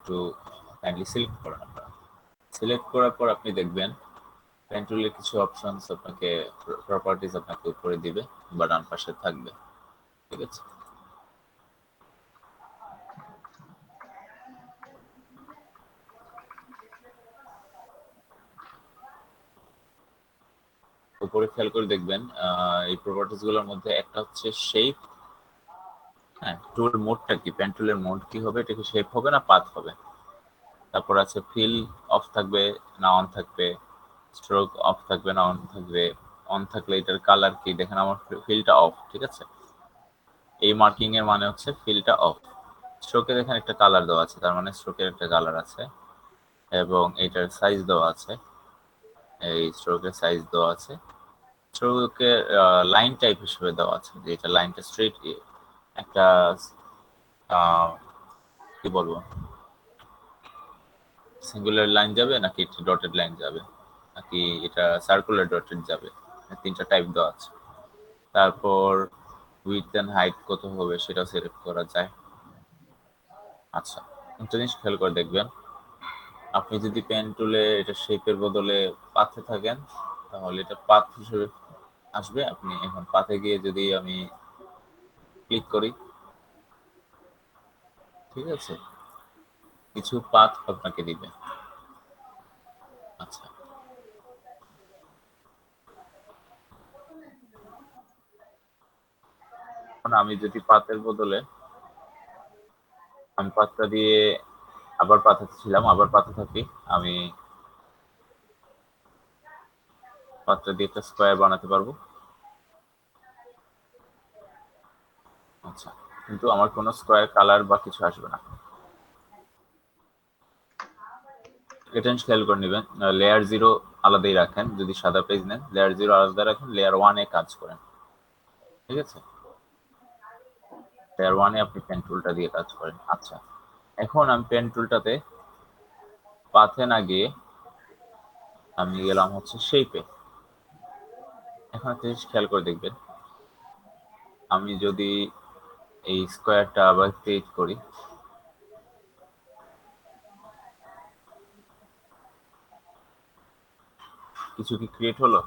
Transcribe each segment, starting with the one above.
একটু kindly select করেন আপনারা। সিলেক্ট করার পর আপনি দেখবেন পেন টুলের কিছু অপশনস আপনাকে প্রপার্টিজ আপনাকে উপরে দিবে বা ডান পাশে থাকবে, ঠিক আছে? উপরে খেয়াল করে দেখবেন এই প্রপার্টিজ গুলোর মধ্যে একটা হচ্ছে শেপ। হ্যাঁ, টুল মোডটা কি, পেন টুলের মোড কি হবে, এটা কি শেপ হবে না পাথ হবে? তারপর আছে ফিল অফ থাকবে না অন থাকবে, স্ট্রোক অফ থাকবে না অন থাকবে, অন থাকলে এটার কালার কি, দেখেন আমার ফিলটা অফ, ঠিক আছে? এই মার্কিং এর মানে হচ্ছে ফিলটা অফ। স্ট্রোকে দেখেন একটা কালার দেওয়া আছে, তার মানে স্ট্রোকের একটা কালার আছে, এবং এটার সাইজ দেওয়া আছে, এই স্ট্রোকের সাইজ দেওয়া আছে। স্ট্রোকের লাইন টাইপ হিসেবে দেওয়া আছে, যে এটা লাইনটা স্ট্রেট একটা কি বলবো, সিঙ্গুলার লাইন যাবে নাকি ডটেড লাইন যাবে নাকি এটা সার্কুলার ডটেড যাবে, তিনটা টাইপ দেওয়া আছে। তারপর উইডথ এন্ড হাইট কত হবে সেটা সিলেক্ট করা যায়। আচ্ছা, একটা জিনিস খেয়াল করে দেখবেন, আপনি যদি পেন টুলে এটা শেপের বদলে পাথে থাকেন তাহলে এটা পাথ হিসেবে আসবে। আপনি এখন পাথে গিয়ে যদি আমি ক্লিক করি, ঠিক আছে, কিছু পাথ আপনাকে দিবে। আচ্ছা, এখন আমি যদি পাথের বদলে আমি পাথটা দিয়ে আবার পাথে ছিলাম, আবার পাথে থাকি, আমি পাথটা দিয়ে একটা স্কোয়ার বানাতে পারবো। আচ্ছা, কিন্তু আমার কোনো স্কোয়ার কালার বা কিছু আসবে না। এটা খেয়াল করে নেবেন, লেয়ার 0 আলাদাই রাখেন, যদি সাদা পেজ নেন লেয়ার 0 আলাদা রাখেন, লেয়ার 1 এ কাজ করেন, ঠিক আছে? লেয়ার 1 এ আপনি পেন টুলটা দিয়ে কাজ করেন। আচ্ছা, এখন আমি পেন টুলটাতে পাথে না গিয়ে আমি গেলাম হচ্ছে শেপে। এখন একটা জিনিস খেয়াল করে দেখবেন, আমি যদি এই স্কোয়ারটা আবার ক্রিয়েট করি, কিছু কি ক্রিয়েট হলো?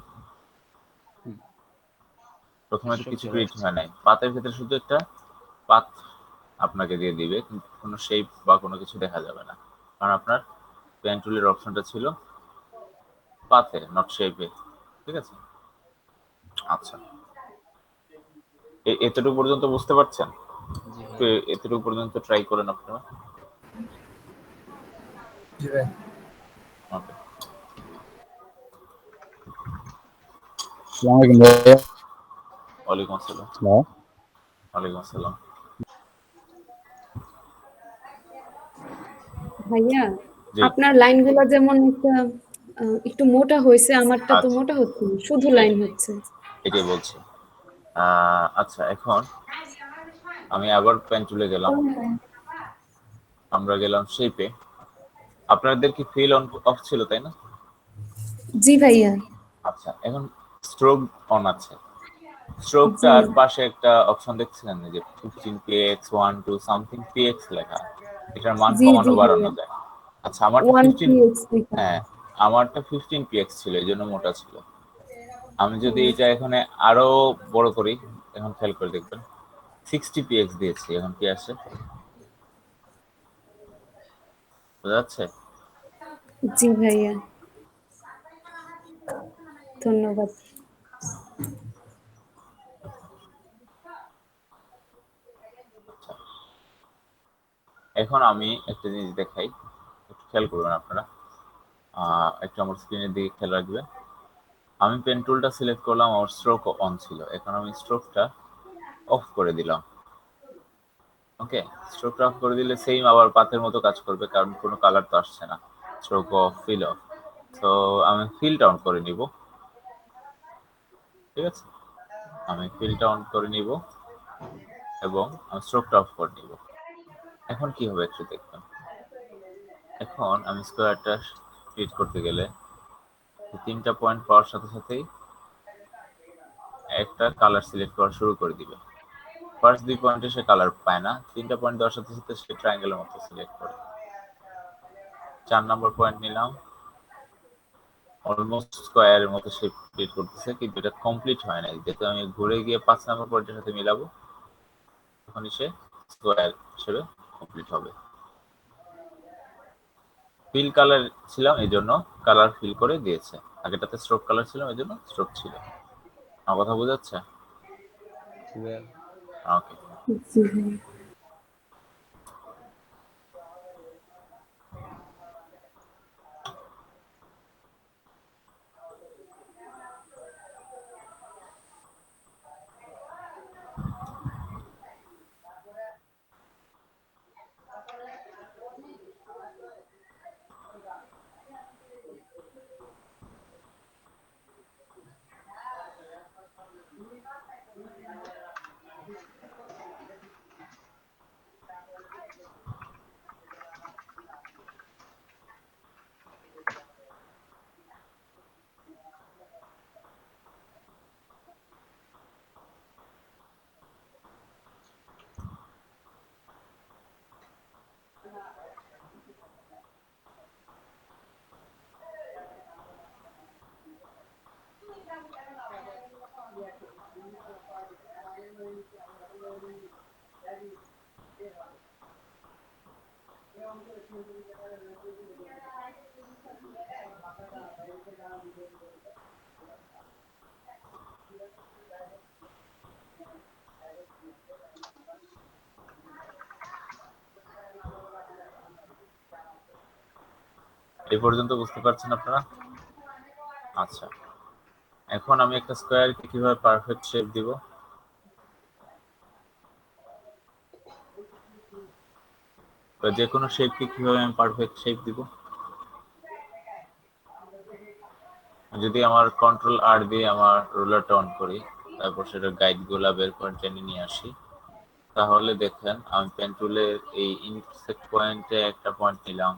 প্রথমে তো স্ট্রোক কিছু চলে ক্রিয়েট আসছে। হয় নাই, পাতের ক্ষেত্রে শুধু একটা পাত আপনাকে দিয়ে দিবে, কিন্তু কোনো শেপ বা কোনো কিছু দেখা যাবে না, কারণ আপনার পেন টুলের অপশনটা ছিল পাথে, নট শেপে, ঠিক আছে? আচ্ছা, এতটুকু পর্যন্ত বুঝতে পারছেন? জি একটু ভাইয়া। এতটুকু পর্যন্ত ট্রাই করেন আপনারা। জি ভাই। ওকে, আসসালামু আলাইকুম ভাইয়া। ওয়ালাইকুম আসসালাম। হ্যালো। ওয়ালাইকুম আসসালাম। ভাইয়া, জি, আপনার লাইনগুলো যেমন একটু মোটা হয়েছে, আমারটা তো আচ্ছা, মোটা হচ্ছে না, শুধু লাইন এ- হচ্ছে। এটাই বলছি। আচ্ছা, এখন আমি আবার পেন টুলে গেলাম, আমরা গেলাম শেপে। আপনাদের কি ফিল অন অফ ছিল তাই না? জি ভাইয়া। আচ্ছা, এখন স্ট্রোক অন আছে। জি স্ট্রোকটার পাশে একটা অপশন দেখছিলেন যে 15 px 1 2 সামথিং px লেখা, এটার মান জি জি কমানো ভাইয়া, বাড়ানো যায়। আচ্ছা, আমারটা 1 15, px লেখা। হ্যাঁ, আমারটা 15 px ছিল, এই জন্য মোটা ছিল। আমি ও, যদি এটা এখানে আরো বড় করি, এখন খেয়াল করে দেখবেন 60 px দিয়েছি, এখন কি আসে বোঝা যাচ্ছে? জি ভাইয়া, ধন্যবাদ। আচ্ছা, এখন আমি একটা জিনিস দেখাই, একটু খেয়াল করবেন আপনারা, একটু আমার স্ক্রিনের দিকে খেয়াল রাখবেন। আমি পেন টুলটা সিলেক্ট করলাম, আমার স্ট্রোক অন ছিল, এখন আমি স্ট্রোকটা অফ করে দিলাম। ওকে, স্ট্রোকটা অফ করে দিলে সেম আবার পাথের মতো কাজ করবে, কারণ কোনো কালার তো আসছে না। Stroke off, fill off. তো আমি ফিলটা অন করে নিব, ঠিক আছে? আমি ফিলটা অন করে নিব এবং আমি স্ট্রোকটা অফ করে নিব। এখন কি হবে একটু দেখবেন। এখন আমি স্কোয়ারটা ক্রিয়েট করতে গেলে তিনটা পয়েন্ট পাওয়ার সাথে সাথেই একটা কালার সিলেক্ট করা শুরু করে দিবে। ফার্স্ট 2 পয়েন্টে সে কালার পায় না, তিনটা পয়েন্ট দেওয়ার সাথে সাথে সে ট্রায়াঙ্গেলের মতো সিলেক্ট করে। 4 নম্বর পয়েন্ট নিলাম, অলমোস্ট স্কোয়ারের মতো শেপ ক্রিয়েট করতেছে, কিন্তু এটা কমপ্লিট হয় না। যেহেতু আমি ঘুরে গিয়ে 5 নম্বর পয়েন্টের সাথে মিলাবো, তখনই সে স্কোয়ার হিসেবে কমপ্লিট হবে। ফিল কালার ছিলাম এই জন্য কালার ফিল করে দিয়েছে, আগেটাতে স্ট্রোক কালার ছিলাম এই জন্য স্ট্রোক ছিল। আমার কথা বোঝাচ্ছে? ওকে। জি ভাইয়া। এই পর্যন্ত বুঝতে পারছেন আপনারা? আচ্ছা, এখন আমি একটা স্কোয়ারকে কিভাবে পারফেক্ট শেপ দিব, বা যে কোনো শেপকে কিভাবে আমি পারফেক্ট শেপ দিব। যদি আমার কন্ট্রোল আর দিয়ে আমার রুলারটা অন করি, তারপর সেটা গাইড গুলা বের করে টেনে নিয়ে আসি, তাহলে দেখেন আমি পেন টুলের এই ইন্টারসেক্ট পয়েন্টে একটা পয়েন্ট নিলাম,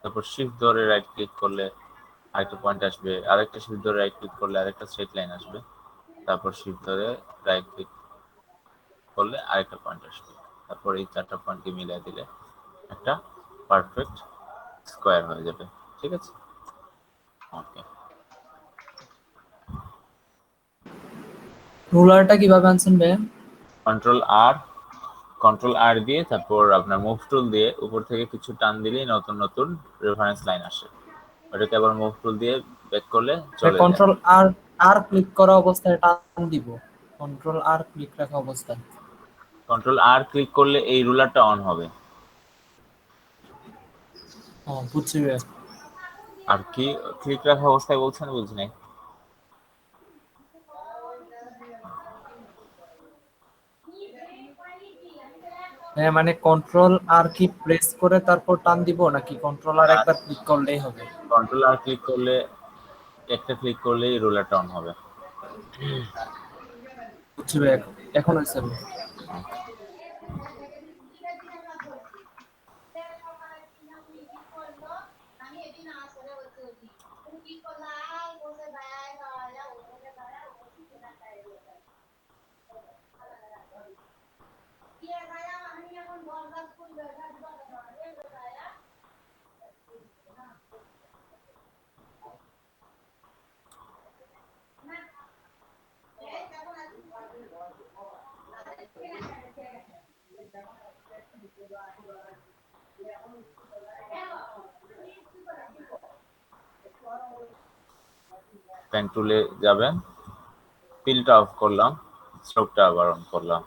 তারপর শিফট ধরে রাইট ক্লিক করলে আরেকটা পয়েন্ট আসবে, আরেকটা শিফট ধরে রাইট ক্লিক করলে আরেকটা স্ট্রেট লাইন আসবে, তারপর শিফট ধরে রাইট ক্লিক করলে আরেকটা পয়েন্ট আসবে, তারপর এই 4টা পয়েন্টকে মিলিয়ে দিলে একটা পারফেক্ট স্কোয়ার হয়ে যাবে। ঠিক আছে, ওকে। রুলারটা কিভাবে আনছেন ভাইয়া? কন্ট্রোল আর, কন্ট্রোল আর দিয়ে তারপর আপনার মুভ টুল দিয়ে উপর থেকে কিছু টান দিলেই নতুন নতুন রেফারেন্স লাইন আসে, ওটাকে আবার মুভ টুল দিয়ে ব্যাক করলে চলে যায়। কন্ট্রোল আর আর ক্লিক করা অবস্থায় টান দিব, কন্ট্রোল আর ক্লিক রাখা অবস্থায়। কন্ট্রোল আর ক্লিক করলে এই রুলারটা অন হবে। ও বুঝছি ভাইয়া। আর কি ক্লিক রাখা অবস্থায় বলছেন, বুঝি নাই। হ্যাঁ মানে কন্ট্রোল আর কি প্রেস করে তারপর টান দিব, নাকি কন্ট্রোল আর না, একবার ক্লিক করলেই হবে? কন্ট্রোল আর ক্লিক করলে, একটা ক্লিক করলেই রুলারটা অন হবে। বুঝছি ভাইয়া, এখন হয়েছে ভাইয়া। পেন টুলে যাবেন, ফিলটা অফ করলাম, স্ট্রোকটা আবার অন করলাম।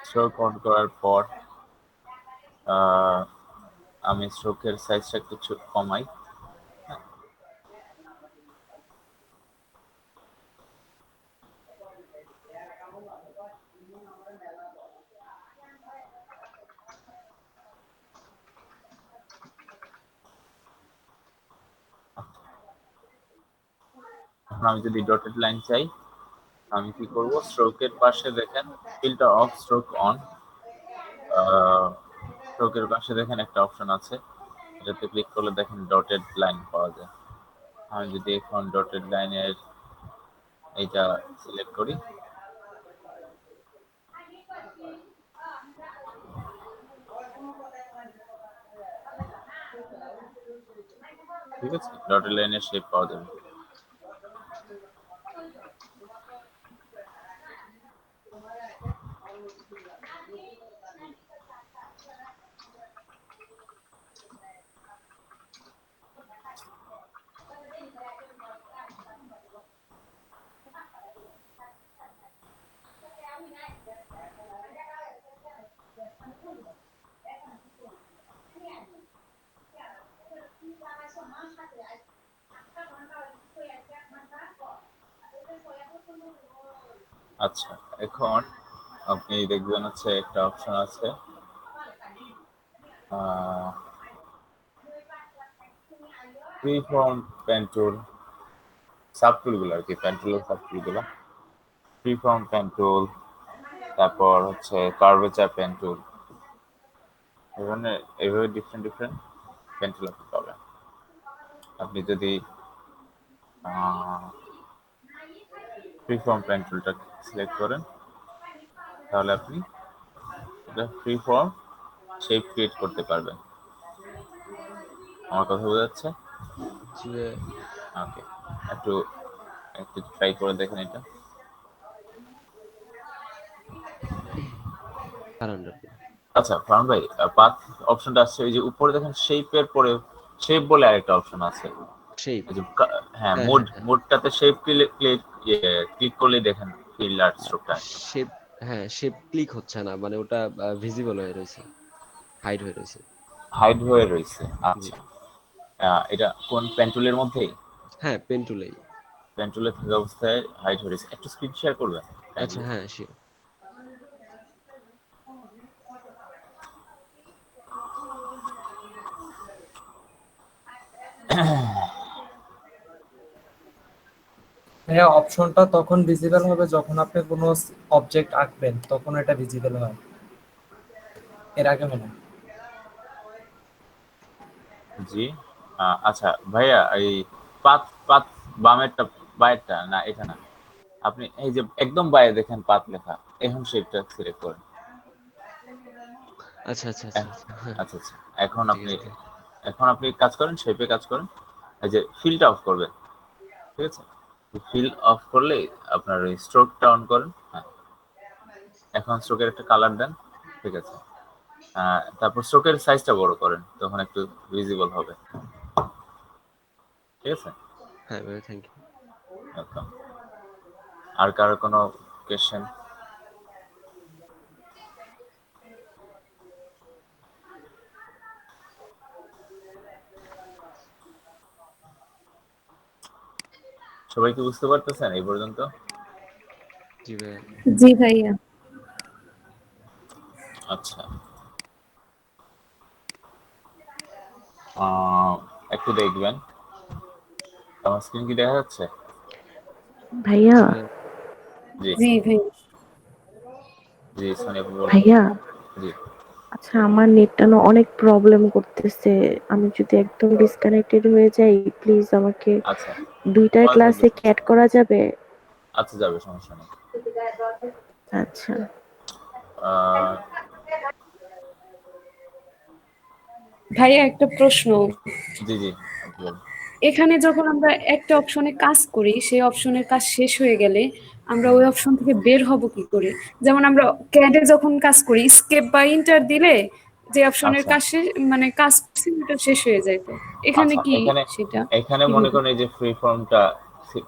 স্ট্রোক অন করার পর আমি স্ট্রোকের সাইজটা কিছু কমাই। এখন আমি যদি ডটেড লাইন চাই, আমি কি করব, স্ট্রোকের পাশে দেখেন ফিলটা অফ স্ট্রোক অন, স্ট্রোকের পাশে দেখেন একটা অপশন আছে, এটাতে ক্লিক করলে দেখেন ডটেড লাইন পাওয়া যায়। আমি যদি এখন ডটেড লাইনের এইটা সিলেক্ট করি, ঠিক আছে, ডটেড লাইনের শেপ পাওয়া যাবে। আচ্ছা, এখন আপনি দেখবেন হচ্ছে একটা অপশন আছে free form pen tool, sub টুলগুলো আর কি, পেন টুলের সাব টুলগুলো, ফ্রি ফর্ম পেন টুল, তারপর হচ্ছে কার্ভেচার পেন টুল, এইভাবে ডিফারেন্ট ডিফারেন্ট পেন টুল আপনি পাবেন। আপনি যদি ফ্রি ফর্ম পেন টুলটা সিলেক্ট করেন তাহলে আপনি এটা ফ্রি ফর্ম শেপ ক্রিয়েট করতে পারবেন। আমার কথা বোঝা যাচ্ছে? জি ভাইয়া। ওকে, একটু একটু ট্রাই করে দেখেন এটা। কারণ আচ্ছা ফারহান ভাই, পাথ অপশনটা আসছে ওই যে উপরে দেখেন শেপের পরে শেপ বলে আরেকটা অপশন আছে। শেপ। এই যে হ্যাঁ, হ্যাঁ, মোড, হ্যাঁ, হ্যাঁ। মোডটাতে শেপ ক্লিক করলে দেখেন ফিল আর্ট স্ট্রোকটা। শেপ, হ্যাঁ, শেপ ক্লিক হচ্ছে না, মানে ওটা ভিজিবল হয়ে রয়েছে, হাইড হয়ে রয়েছে। হাইড হয়ে রয়েছে। জি। আচ্ছা, এটা কোন পেন টুলের মধ্যেই? হ্যাঁ, পেন টুলেই। পেন টুলে থাকা অবস্থায় হাইড হয়ে রয়েছে। একটু স্ক্রিন শেয়ার করবেন আচ্ছা, কাইন্ডলি? হ্যাঁ, শিওর। হ্যাঁ, অপশনটা তখন ভিজিবল হবে যখন আপনি কোনো অবজেক্ট আঁকবেন, তখন এটা ভিজিবল হয়, এর আগে হবে না। জি। আচ্ছা ভাইয়া, এই পাত পাত বামেরটা, বায়েরটা না, এটা না, আপনি এই যে একদম বাইরে দেখেন পাত লেখা, এখন শেপটা সিলেক্ট করেন। আচ্ছা, আচ্ছা, আচ্ছা, এহ, আচ্ছা, হ্যাঁ, আচ্ছা আচ্ছা, এখন ঠিক আপনি, আছে। এখন আপনি কাজ করেন, শেপে কাজ করেন। এই যে ফিলটা অফ করবেন, ঠিক আছে? ফিল অফ করলেই আপনার ওই স্ট্রোকটা অন করেন। হ্যাঁ, এখন স্ট্রোকের একটা কালার দেন, ঠিক আছে? তারপর স্ট্রোকের সাইজটা বড় করেন, তখন একটু ভিজিবল হবে, ঠিক আছে? হ্যাঁ ভাইয়া, থ্যাংক ইউ। ওকে। আর কারো কোনো কোয়েশ্চেন? সবাই কি বুঝতে পারতেছেন এই পর্যন্ত? জি ভাইয়া। জি ভাইয়া। আচ্ছা, একটু দেখবেন আমার স্ক্রিন কি দেখা যাচ্ছে? ভাইয়া, জি ভাইয়া। জি জি ভাইয়া। জি, সোনিয়া আপু বলেন। ভাইয়া, জি আচ্ছা আমার নেটটা না অনেক প্রবলেম করতেছে। আমি যদি একদম ডিসকানেক্টেড হয়ে যাই, প্লিজ আমাকে আচ্ছা, দুইটার ভয় থাকবে ক্লাসে কি সমস্যা অ্যাড নেই। করা যাবে? আচ্ছা, যাবে, সমস্যা নেই। আচ্ছা। আহ, ভাইয়া একটা প্রশ্ন, জি জি, আপু বলেন। এখানে যখন আমরা একটা অপশনে কাজ করি, সেই অপশনের কাজ শেষ হয়ে গেলে আমরা ওই অপশন থেকে বের হব কি করে? যেমন আমরা ক্যাডে যখন কাজ করি, স্কেপ বা ইন্টার দিলে যে অপশনের আচ্ছা কাজ শেষ, মানে কাজ করছি ওটা শেষ হয়ে যায়, তো এখানে আচ্ছা, কি এখানে সেটা এখানে মনে কিভাবে? করেন এই যে ফ্রি ফর্মটা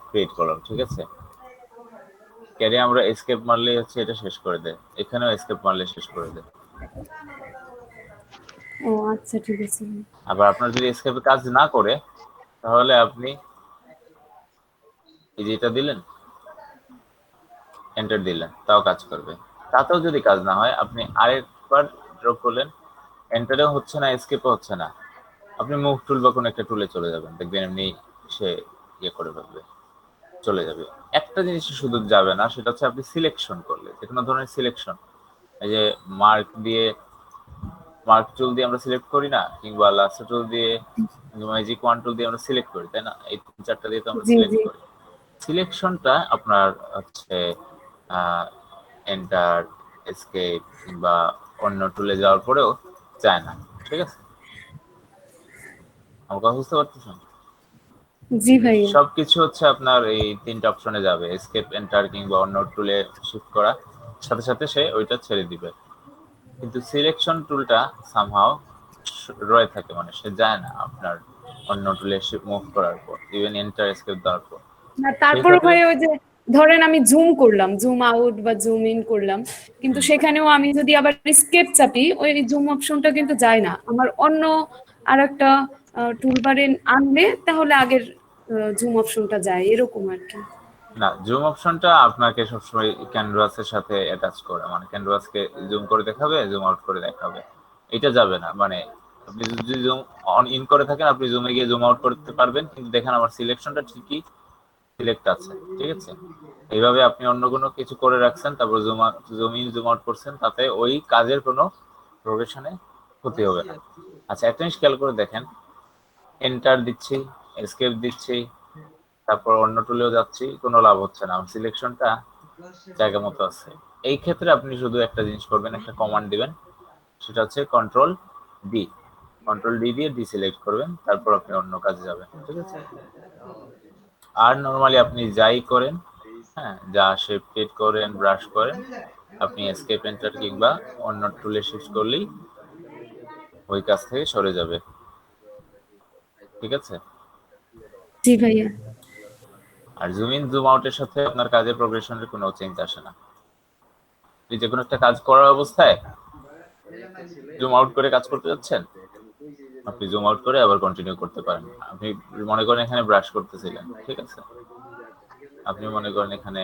ক্রিয়েট করলাম, ঠিক আছে? ক্যারে আমরা এসকেপ মারলেই হচ্ছে এটা শেষ করে দেয়, এখানেও এসকেপ মারলে শেষ করে দেয়। ও আচ্ছা, ঠিক আছে। আবার আপনার যদি এসকেপে কাজ না করে, তাহলে আপনি এই যে এটা দিলেন, এন্টার দিলেন, তাও কাজ করবে। তাতেও যদি কাজ না হয়, আপনি আরেকবার ড্র করলেন, এন্টারেও হচ্ছে না, এসকেপও হচ্ছে না, আপনি মুভ টুল বা কোনো একটা টুলে চলে যাবেন, দেখবেন এমনি সে ইয়ে করে ফেলবে, চলে যাবে। একটা জিনিস শুধু যাবে না, সেটা হচ্ছে আপনি সিলেকশন করলে, যে কোনো ধরনের সিলেকশন, এই যে মার্ক দিয়ে, মার্ক টুল দিয়ে আমরা সিলেক্ট করি না, কিংবা লাস্ট টুল দিয়ে, ম্যাজিক ওয়ান টুল দিয়ে আমরা সিলেক্ট করি, তাই না? এই তিন চারটা দিয়ে তো আমরা জি সিলেক্ট জি। করি। সিলেকশনটা আপনার হচ্ছে এন্টার, এসকেপ কিংবা অন্য টুলে যাওয়ার পরেও যায় না, ঠিক আছে? আমার কথা বুঝতে পারতেছেন? জি ভাইয়া। সবকিছু হচ্ছে আপনার এই ৩টা অপশনে যাবে। এসকেপ, এন্টার কিংবা অন্য টুলে শিফট করা। সাথে, সাথে সে ওইটা ছেড়ে দিবে। কিন্তু সিলেকশন টুলটা সামহাউ রয়ে থাকে, মানে সে যায় না আপনার অন্য টুলে মুভ করার পর, ইভেন এন্টার এসকেপ দেওয়ার পর। না সেই তারপরে ক্ষেত্রে ভাই ওই যে ধরেন আমি জুম করলাম, জুম আউট বা জুম ইন করলাম, কিন্তু সেখানেও আমি যদি আবার স্কেপ চাপি ওই জুম অপশনটা কিন্তু যায় না। আমার অন্য আরেকটা টুলবারে আনলে তাহলে আগের জুম অপশনটা যায়, এরকম আর কি। না, জুম অপশনটা আপনাকে সবসময় ক্যানভাসের সাথে অ্যাটাচ করে, মানে ক্যানভাসকে জুম করে দেখাবে, জুম আউট করে দেখাবে। এটা যাবে না, মানে আপনি যদি জুম অন ইন করে থাকেন আপনি জুমে গিয়ে জুম আউট করতে পারবেন, কিন্তু দেখেন আমার সিলেকশনটা ঠিকই সিলেক্ট আছে, ঠিক আছে? এইভাবে আপনি অন্য কোনো কিছু করে রাখছেন, তারপর জুম ইন জুম আউট করছেন, তাতে ওই কাজের কোনো প্রোগ্রেশনে ক্ষতি হবে না। আচ্ছা, একটা জিনিস খেয়াল করে দেখেন, এন্টার দিচ্ছি, এসকেপ দিচ্ছি, তারপর অন্য টুলেও যাচ্ছি, কোনো লাভ হচ্ছে না, আমার সিলেকশনটা জায়গা মতো আছে। এই ক্ষেত্রে আপনি শুধু একটা জিনিস করবেন, একটা কমান্ড দিবেন, সেটা হচ্ছে কন্ট্রোল ডি। কন্ট্রোল ডি দিয়ে ডিসিলেক্ট করবেন, তারপর আপনি অন্য কাজে যাবেন, ঠিক আছে? আর নরমালি আপনি যাই করেন, হ্যাঁ, যা শেপ ক্রিয়েট করেন, ব্রাশ করেন, আপনি এসকেপ এন্টার কিংবা অন্য টুলে শিফট করলেই ওই কাজ থেকে সরে যাবে, ঠিক আছে? জি ভাইয়া। আর জুম ইন জুম আউটের সাথে আপনার কাজের প্রোগ্রেশনের কোনো চেঞ্জ আসে না। আপনি যে কোনো একটা কাজ করার অবস্থায় জুম আউট করে কাজ করতে যাচ্ছেন, আপনি জুম আউট করে আবার কন্টিনিউ করতে পারেন। আপনি মনে করেন এখানে ব্রাশ করতেছিলেন, ঠিক আছে? আপনি মনে করেন এখানে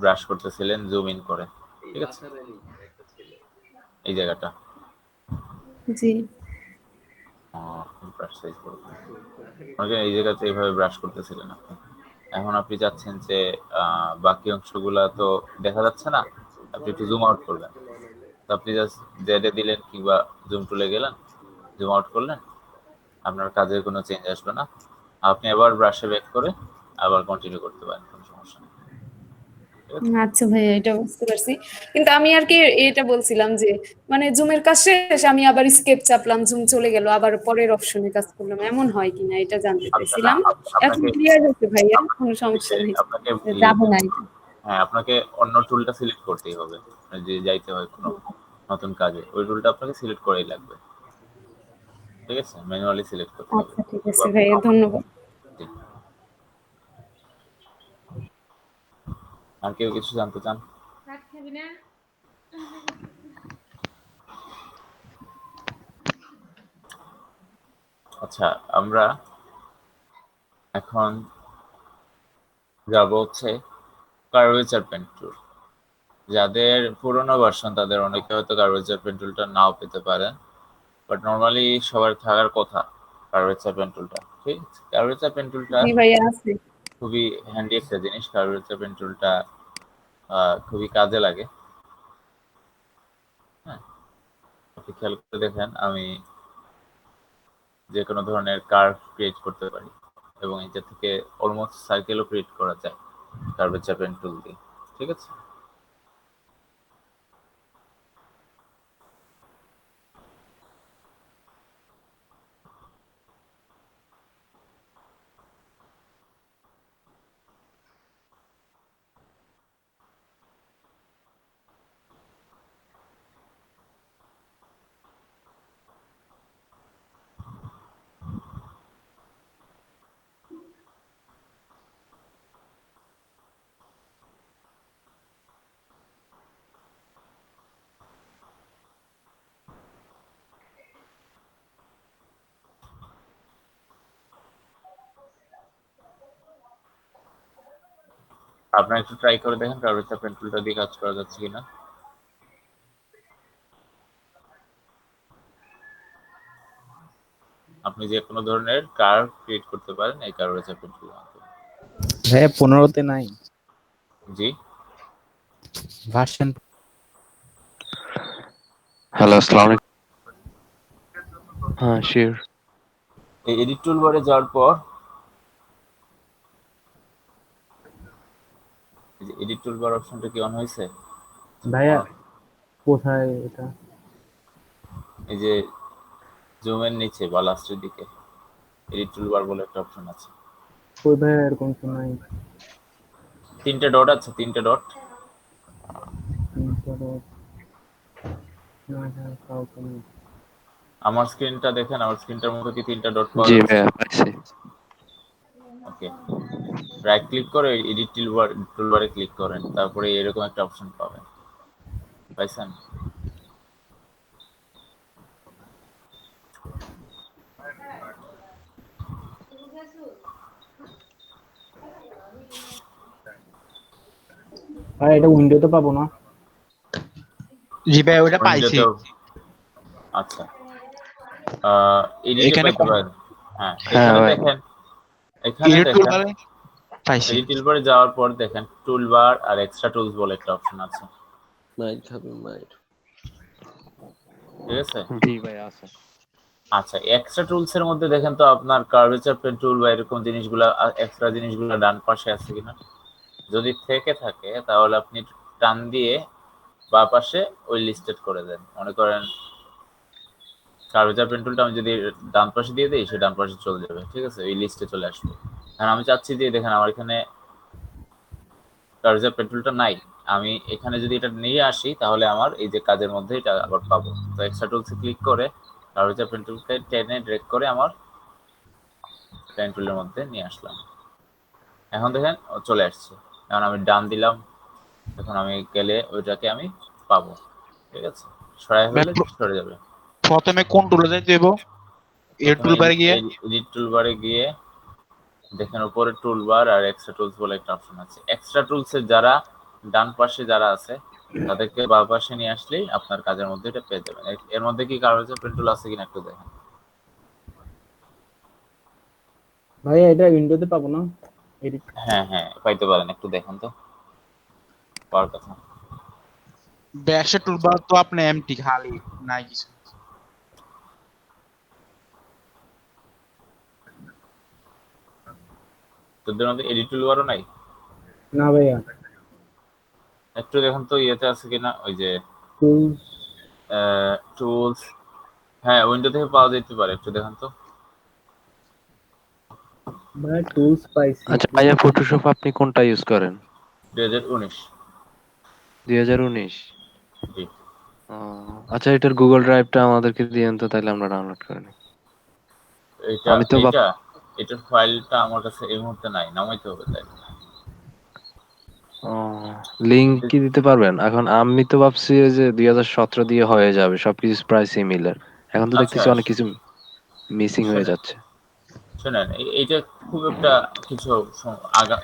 ব্রাশ করতেছিলেন জুম ইন করে, ঠিক আছে? এই জায়গাটা জি। ব্রাশ সাইজ করব, মনে করেন এই জায়গাতে এইভাবে ব্রাশ করতেছিলেন আপনি। এখন আপনি চাচ্ছেন যে বাকি অংশগুলা তো দেখা যাচ্ছে না, আপনি একটু জুম আউট করবেন। তো আপনি জাস্ট জেডে দিলেন কিংবা জুম টুলে গেলেন, জুম আউট করলেন, আপনার কাজের কোনো চেঞ্জ আসবে না। আপনি আবার ব্রাশে ব্যাক করে আবার কন্টিনিউ করতে পারেন, কোনো সমস্যা নেই, ঠিক আছে? আচ্ছা ভাইয়া, এটা বুঝতে পারছি। কিন্তু আমি আর কি এটা বলছিলাম যে মানে জুমের কাজ শেষ আমি আবার স্কেপ চাপলাম, জুম চলে গেল, আবার পরের অপশনে কাজ করলাম, এমন হয় কিনা এটা জানতে আচ্ছা, না, চাইছিলাম। এখন আপনাকে ক্লিয়ার হচ্ছে ভাইয়া, আপনাকে কোনো সমস্যা নেই। আপনাকে যাবে না এটা। হ্যাঁ, আপনাকে অন্য টুলটা সিলেক্ট করতেই হবে। যে যাইতে হয় কোনো নতুন কাজে, ওই টুলটা আপনাকে সিলেক্ট করেই লাগবে, ঠিক আছে? ম্যানুয়ালি সিলেক্ট করতে হবে। আচ্ছা ঠিক আছে ভাইয়া, ধন্যবাদ। জি। আর কেউ কিছু জানতে চান? আচ্ছা, আমরা এখন যাব হচ্ছে কার্ভেচার পেন টুল। যাদের পুরোনো ভার্সন তাদের অনেকে হয়তো কার্ভেচার পেন টুলটা নাও পেতে পারেন, বাট নর্মালি সবার থাকার কথা কার্ভেচার পেন টুলটা, ঠিক আছে? কার্ভেচার পেন টুলটা জি ভাইয়া আছে। খুবই হ্যান্ডি একটা জিনিস। কার্ভেচার পেন টুলটা খুবই কাজে লাগে, হ্যাঁ। আপনি খেয়াল করে দেখেন, আমি যে কোনো ধরনের কার্ভ ক্রিয়েট করতে পারি এবং এটা থেকে অলমোস্ট সার্কেলও ক্রিয়েট করা যায় কার্ভেচার পেন টুল দিয়ে, ঠিক আছে? আপনারা একটু ট্রাই করে দেখেন কার্ভেচার পেন টুলটা দিয়ে কাজ করা যাচ্ছে কিনা। আপনি যে কোনো ধরনের কার্ভ ক্রিয়েট করতে পারেন এই কার্ভেচার পেন টুলের মাধ্যমে। ভাইয়া 15-তে নাই জি, ভার্সন। হ্যালো, আসসালামু আলাইকুম। হ্যাঁ, শিওর। এই এডিট টুল বারে যাওয়ার পর এই যে এডিট টুল বার অপশনটা কি অন হয়েছে? ভাইয়া কোথায় এটা? এই যে জুমের নিচে বা লাস্টের দিকে এডিট টুলবার বলে একটা অপশন আছে। কই ভাইয়া এরকম তো নাই। 3টে ডট আছে, 3টে ডট। আমার স্ক্রিনটা দেখেন, আমার স্ক্রিনটার মধ্যে কি 3টা ডট পাওয়া জি যাচ্ছে? ভাইয়া পাইছি। ওকে, রাইট ক্লিক করে এডিট টুলবারে ক্লিক করেন, তারপরে এরকম একটা অপশন পাবেন, পাইছেন? ভাই এটা উইন্ডোতে পাবো না? জি ভাই ওটা পাইছি। উইন্ডোতেও আচ্ছা, এডিটে এখানে পাইতে পারেন। হ্যাঁ, হ্যাঁ এখানে ভাই। দেখেন, এখানে এডিট দেখেন টুলবারে পাইছি। এডিট টুলবারে যাওয়ার পর দেখেন টুলবার আর এক্সট্রা টুলস বলে একটা অপশন আছে, মাইর খাবে মাইর। ঠিক আছে? জি ভাই আছে। আচ্ছা, এক্সট্রা টুলস এর মধ্যে দেখেন তো আপনার কার্ভেচার পেন টুল বা এরকম জিনিসগুলা, এক্সট্রা জিনিসগুলো ডান পাশে আছে কিনা। যদি থেকে থাকে তাহলে আপনি টান দিয়ে বাঁ পাশে ওই লিস্টেড করে দেন। মনে করেন কার্ভেচার পেন টুলটা আমি যদি ডান পাশে দিয়ে দিই, সে ডান পাশে চলে যাবে, ঠিক আছে, ওই লিস্টে চলে আসবে। কারণ আমি চাচ্ছি যে দেখেন আমার এখানে কার্ভেচার পেন টুলটা নাই, আমি এখানে যদি এটা নিয়ে আসি তাহলে আমার এই যে কাজের মধ্যে এটা আবার পাবো। তো এক্সট্রা টুলসে ক্লিক করে কার্ভেচার পেন টুলকে টেনে ড্রেগ করে আমার পেন টুলের মধ্যে নিয়ে আসলাম। এখন দেখেন ও চলে আসছে। এখন আমি ডান দিলাম, এখন আমি গেলে ওইটাকে আমি পাবো, ঠিক আছে? সরাই ফেললে সরে যাবে। প্রথমে কোন টুলে যাইতে হইব? এর প্রথমে টুলবারে গিয়ে এডিট টুলবারে গিয়ে দেখেন উপরে টুলবার আর এক্সট্রা টুলস বলে একটা অপশন আছে। এক্সট্রা টুলস এর যারা ডান পাশে যারা আছে তাদেরকে বাম পাশে নিয়ে আসলেই আপনার কাজের মধ্যে এটা পেয়ে যাবেন। এর মধ্যে কি কারো পেন টুল আছে কিনা একটু দেখেন। ভাইয়া এটা উইন্ডোতে পাবো না? এডিট হ্যাঁ হ্যাঁ, পাইতে পারেন, একটু দেখেন তো পাওয়ার কথা। ব্যাশের টুলবার তো আপনি এমটি খালি নাই কিছু। তোদের মধ্যে এডিট টুলবারও নাই? না ভাইয়া। একটু দেখেন তো ইয়েতে আছে কিনা, ওই যে টুলস টুলস। হ্যাঁ, উইন্ডো থেকে পাওয়া যেতে পারে, একটু দেখেন তো। ভাই টুলস পাইছি। আচ্ছা ভাইয়া, ফটোশপ আপনি কোনটা ইউজ করেন? 2019। 2019? জি। আচ্ছা, এটার গুগল ড্রাইভটা আমাদেরকে দিয়েন তো, তাহলে আমরা ডাউনলোড করে নিই। এইটা আমি তো এইটা এটার ফাইলটা আমার কাছে এই মুহূর্তে নাই, নামাইতে হবে তাই। লিংক কি দিতে পারবেন? এখন আমি তো ভাবছি যে 2017 দিয়ে হয়ে যাবে, সবকিছু প্রায় সিমিলার। এখন তো আচ্ছা, দেখতেছি অনেক কিছু মিসিং হয়ে শোনেন যাচ্ছে। শোনেন, এইটা খুব একটা কিছু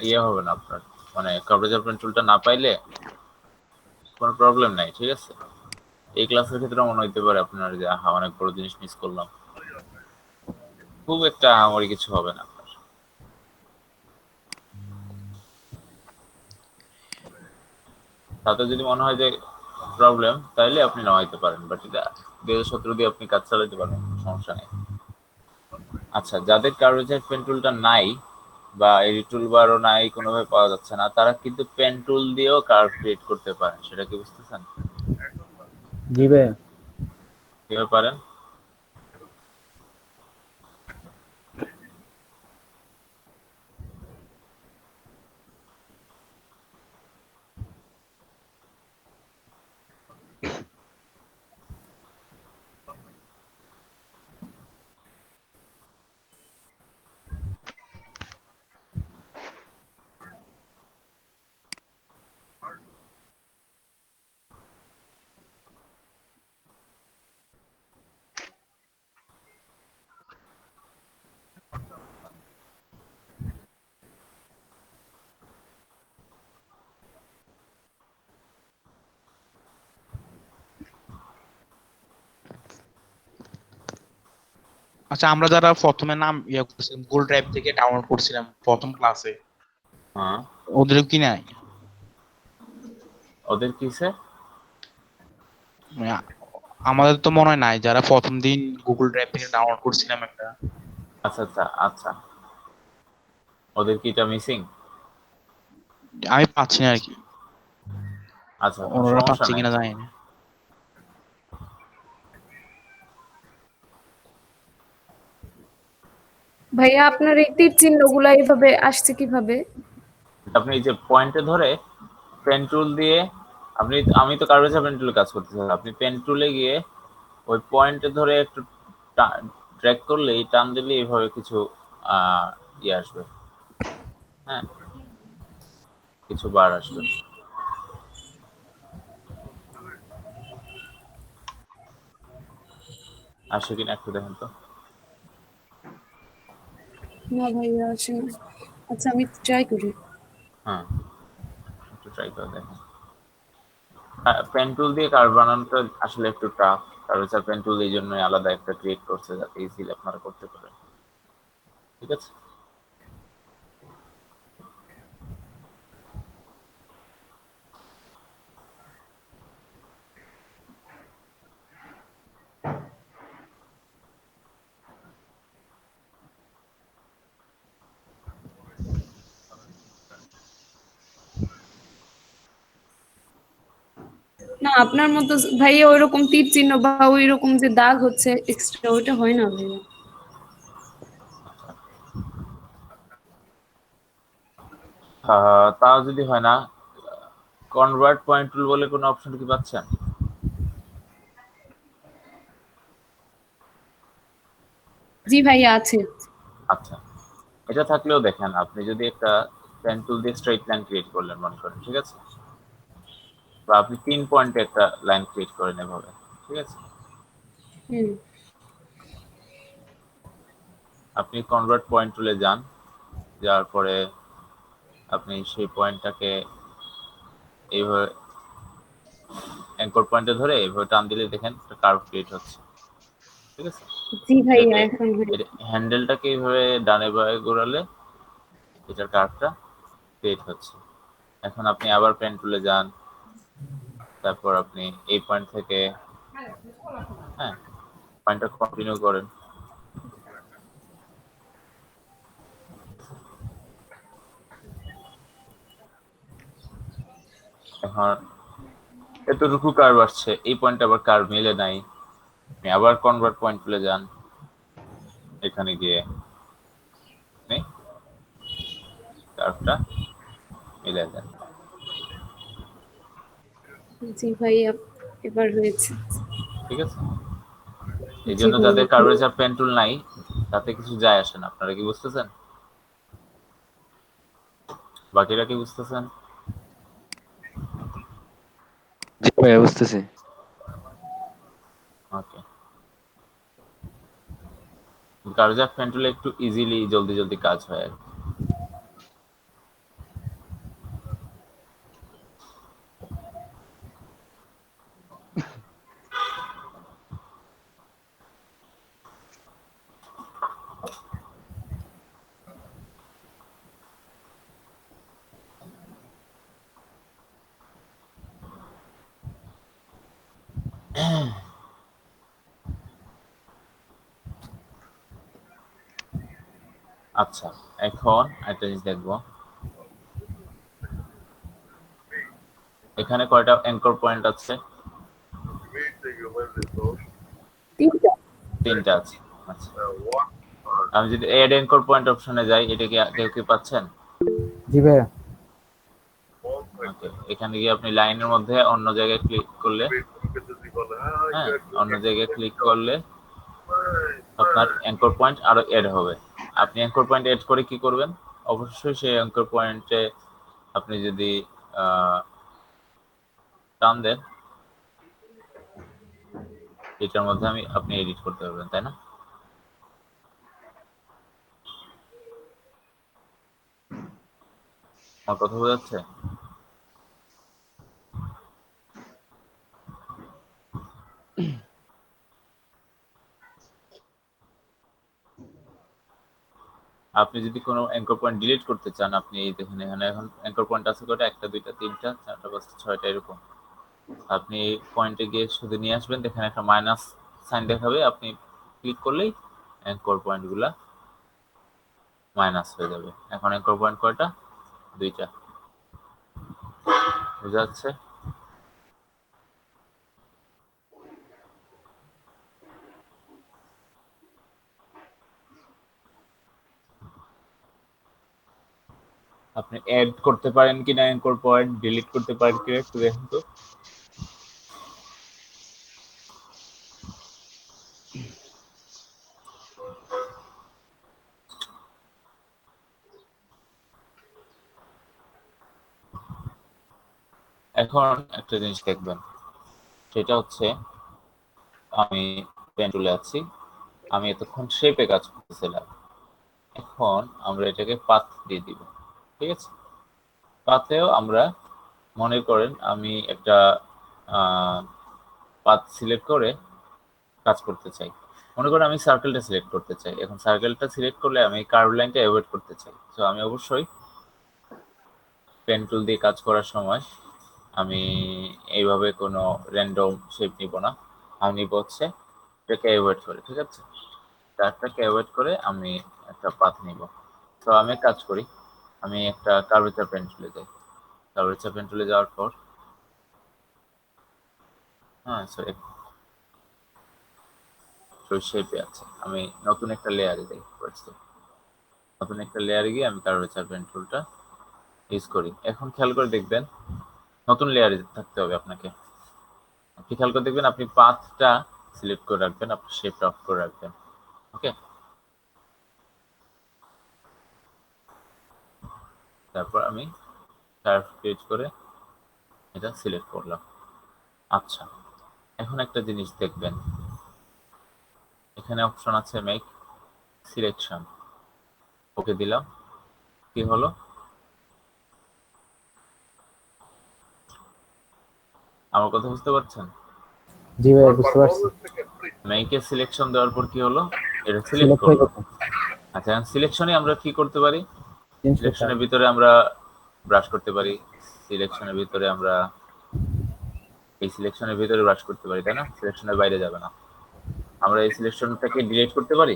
ইয়ে হবে না আপনার, মানে কভারেজ আপনার টুলটা না পাইলে কোনো প্রবলেম নাই, ঠিক আছে? এই ক্লাসের ক্ষেত্রে মনে হইতে পারে আপনার যে আহা অনেক বড় জিনিস মিস করলাম, খুব একটা আহামরি কিছু হবে না আপনার। তাতে যদি মনে হয় যে প্রবলেম, তাহলে আপনি নামাইতে পারেন, বাট এটা 2017 দিয়ে আপনি কাজ চালাতে পারেন, সমস্যা নেই। আচ্ছা, যাদের কার্ভেচার পেন টুলটা নাই বা এডিট টুলবারও নাই, কোনোভাবে পাওয়া যাচ্ছে না, তারা কিন্তু পেন টুল দিয়েও কার্ভ ক্রিয়েট করতে পারেন। সেটা কি বুঝতেছেন? জি ভাইয়া। কিভাবে পারেন? আচ্ছা আমরা যারা প্রথমে নাম ইয়ে করছিলাম গুগল ড্রাইভ থেকে ডাউনলোড করছিলাম প্রথম ক্লাসে, হ্যাঁ, ওদের কি নাই? ওদের কিসে? মানে আমাদের তো মনে হয় নাই, যারা প্রথম দিন গুগল ড্রাইভ থেকে ডাউনলোড করছিলাম একটা। আচ্ছা আচ্ছা আচ্ছা, ওদের কি এটা মিসিং? আমি পাচ্ছি না আর কি, আচ্ছা, ওনারা সমস্যা পাচ্ছে নাই। কিনা জানি না। ভাইয়া আপনার এই তীর চিহ্নগুলো এইভাবে আসছে কিভাবে? আপনি এই যে পয়েন্টে ধরে পেন টুল দিয়ে আমি তো কার্ভেচার পেন টুলে কাজ করতেছি, আপনি পেন টুলে গিয়ে ওই পয়েন্টে ধরে একটু ড্র্যাগ করলেই, টান দিলে এইভাবে কিছু ইয়ে আসবে, হ্যাঁ, কিছু বার আসবে। আসে কিনা একটু দেখেন তো। না ভাইয়া আসে না। আচ্ছা আমি ট্রাই করি। হ্যাঁ, একটু ট্রাই করে দেখেন। পেন টুল দিয়ে কার্ভ বানানোটা আসলে একটু টাফ, কার্ভেচার পেন টুল এই জন্যই আলাদা একটা ক্রিয়েট করছে যাতে ইজিলি আপনারা করতে পারেন। ঠিক আছে। না আপনার মতো ভাইয়া ওইরকম তীর চিহ্ন বা ওইরকম যে দাগ হচ্ছে এক্সট্রা, ওইটা হয় না ভাইয়া। তাও যদি হয় না, কনভার্ট পয়েন্ট টুল বলে কোনো অপশন কি পাচ্ছেন? জি ভাইয়া আছে। আচ্ছা, এটা থাকলেও দেখেন, আপনি যদি একটা পেন টুল দিয়ে স্ট্রেইট লাইন ক্রিয়েট করলেন মনে করেন, ঠিক আছে, বা আপনি 3 পয়েন্টে একটা লাইন ক্রিয়েট করেন এভাবে, ঠিক আছে, হুম। আপনি কনভার্ট পয়েন্ট টুলে যান, যাওয়ার পরে আপনি সেই পয়েন্টটাকে এইভাবে অ্যাঙ্কর পয়েন্টে ধরে এইভাবে টান দিলে দেখেন একটা কার্ভ ক্রিয়েট হচ্ছে, ঠিক আছে। জি ভাইয়া এটাকে এখন হয়েছে। হ্যান্ডেলটাকে এইভাবে ডানে বাঁয়ে ঘোরালে এটার কার্ভটা ক্রিয়েট হচ্ছে। এখন আপনি আবার পেন টুলে যান, তারপর আপনি এই পয়েন্ট থেকে, হ্যাঁ, পয়েন্টটা কন্টিনিউ করেন। এখন এতটুকু কার্ভ আসছে, এই পয়েন্টে আবার কার্ভ মিলে নাই, আপনি আবার কনভার্ট পয়েন্ট টুলে যান, এখানে গিয়ে আপনি কার্ভটা মিলে দেন। জি ভাইয়া এবার হয়েছে। ঠিক আছে। এই জি জন্য ভাইয়া। যাদের কার্ভেচার পেন টুল নাই তাতে কিছু যায় আসে না। আপনারা কি বুঝতেছেন? বাকিরা কি বুঝতেছেন? জি ভাইয়া বুঝতেছি। ওকে। কার্ভেচার পেন টুলে একটু ইজিলি জলদি জলদি কাজ হয় আর কি। আচ্ছা, এখন একটা জিনিস দেখবো, এখানে কয়টা অ্যাঙ্কর পয়েন্ট আছে? তিনটা। 3টা আছে। আচ্ছা, আমি যদি এড অ্যাঙ্কর পয়েন্ট অপশনে যাই, এটা কি কেউ কি পাচ্ছেন? জি ভাইয়া। ওকে, এখানে গিয়ে আপনি লাইনের মধ্যে অন্য জায়গায় ক্লিক করলে, হ্যাঁ, অন্য জায়গায় ক্লিক করলে আপনার অ্যাঙ্কর পয়েন্ট আরো এড হবে। আপনি অ্যাঙ্কর পয়েন্ট এড করে কি করবেন? অবশ্যই সেই অ্যাঙ্কর পয়েন্টে আপনি যদি টান দেন, এটার মধ্যে আপনি এডিট করতে পারবেন, তাই না? আমার কথা বোঝা যাচ্ছে? আপনি যদি কোনো অ্যাঙ্কর পয়েন্ট ডিলিট করতে চান, আপনি এই দেখুন এখানে এখন অ্যাঙ্কর পয়েন্ট আছে কয়টা? 1 2 3 4 5 6টা এরকম। আপনি পয়েন্টে গিয়ে শুধু নিয়ে আসবেন, এখানে একটা মাইনাস সাইন দেখাবে, আপনি ক্লিক করলেই অ্যাঙ্কর পয়েন্টগুলা মাইনাস হয়ে যাবে। এখন অ্যাঙ্কর পয়েন্ট কয়টা? 2টা। বোঝা যাচ্ছে? আপনি অ্যাড করতে পারেন কিনা, অ্যাঙ্কর পয়েন্ট ডিলিট করতে পারেন কিনা একটু দেখুন তো। এখন একটা জিনিস দেখবেন, সেটা হচ্ছে আমি পেন টুলে আছি, আমি এতক্ষণ শেপে কাজ করতেছিলাম, এখন আমরা এটাকে পাথ দিয়ে দিব। ঠিক আছে, পাথেও আমরা মনে করেন আমি একটা পাথ সিলেক্ট করে কাজ করতে চাই। মনে করেন আমি সার্কেলটা সিলেক্ট করতে চাই, এখন সার্কেলটা সিলেক্ট করলে আমি কার্ভ লাইনটা অ্যাভয়েড করতে চাই। তো আমি অবশ্যই পেন টুল দিয়ে কাজ করার সময় আমি এইভাবে কোনো র্যান্ডম শেপ নিব না, আমি নিব হচ্ছে এটাকে অ্যাভয়েড করে। ঠিক আছে, ডার্কটাকে অ্যাভয়েড করে আমি একটা পাথ নিব। তো আমি এক কাজ করি, আমি একটা কার্ভেচার পেন টুলে যাই। কার্ভেচার পেন টুলে যাওয়ার পর সরি শেপে আছে, আমি নতুন একটা লেয়ারে যাই। নতুন একটা লেয়ারে গিয়ে আমি কার্ভেচার পেন টুলটা ইউজ করি। এখন খেয়াল করে দেখবেন, নতুন লেয়ারে থাকতে হবে আপনাকে। আপনি খেয়াল করে দেখবেন আপনি পাথটা সিলেক্ট করে রাখবেন, আপনি শেপটা অফ করে রাখবেন। ওকে, তারপর আমি কার্ভ ক্রিয়েট করে এটা সিলেক্ট করলাম। আচ্ছা, এখন একটা জিনিস দেখবেন, এখানে অপশন আছে মেক সিলেকশন, ওকে দিলাম। কি হলো, আমার কথা বুঝতে পারছেন? জি ভাইয়া বুঝতে পারছি। মেকে সিলেকশন দেওয়ার পর কি হলো, এটা সিলেক্ট সিলেক্ট হয়ে করলো। গেছে, আচ্ছা, এখন সিলেকশনে আমরা কি করতে পারি, চেঞ্জ করতে সিলেকশনের হবে। ভিতরে আমরা ব্রাশ করতে পারি, সিলেকশনের ভিতরে আমরা এই সিলেকশনের ভিতরে ব্রাশ করতে পারি, তাই না? সিলেকশনের বাইরে যাবে না। আমরা এই সিলেকশনটাকে ডিলিট করতে পারি।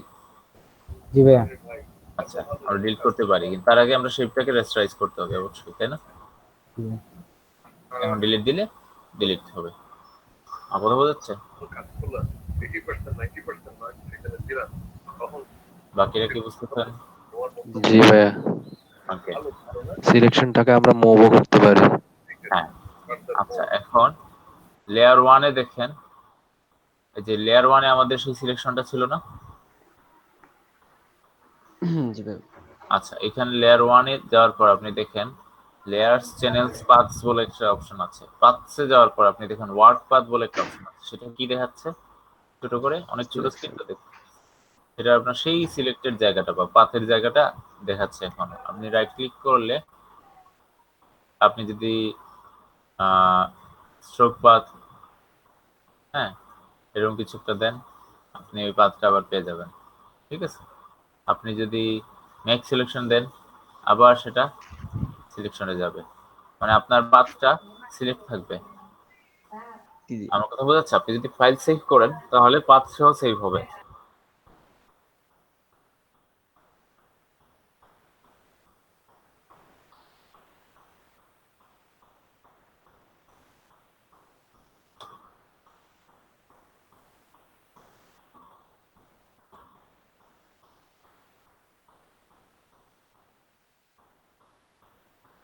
জি ভাইয়া। আচ্ছা, আমরা ডিলিট করতে পারি, কিন্তু তার আগে আমরা শেপটাকে রেস্টারাইজ করতে হবে অবশ্যই, তাই না? জি ভাইয়া। এখন ডিলিট দিলে ডিলিট হবে। আমার কথা বোঝা যাচ্ছে? বাকিরা কি বুঝতেছেন? জি ভাইয়া, ওকে, সিলেকশনটাকে আমরা মুভও করতে পারি। হ্যাঁ। আচ্ছা, এখন লেয়ার ওয়ানে দেখেন, এই যে লেয়ার ওয়ানে আমাদের সেই সিলেকশনটা ছিল না। জি ভাই। আচ্ছা, এখানে লেয়ার ওয়ানে যাওয়ার পর আপনি দেখেন লেয়ার্স চ্যানেলস পাথস বলে একটা অপশন আছে। পাথসে যাওয়ার পর আপনি দেখেন ওয়ার্ক পাথ বলে একটা অপশন আছে। সেটা কি দেখাচ্ছে ছোট করে, অনেক ছোট স্ক্রিন সিলেকশন। তো দেখুন, এটা আপনার সেই সিলেক্টেড জায়গাটা বা পাথের জায়গাটা দেখাচ্ছে। এখন আপনি রাইট ক্লিক করলে আপনি যদি স্ট্রোক পাথ, হ্যাঁ, এরকম কিছু একটা দেন, আপনি ওই পাথটা আবার পেয়ে যাবেন। ঠিক আছে, আপনি যদি মেক সিলেকশন দেন আবার সেটা সিলেকশনে যাবে, মানে আপনার পাথটা সিলেক্ট থাকবে। জি জি। আমার কথা বোঝা যাচ্ছে? আপনি যদি ফাইল সেভ করেন তাহলে পাথ সহ সেভ হবে।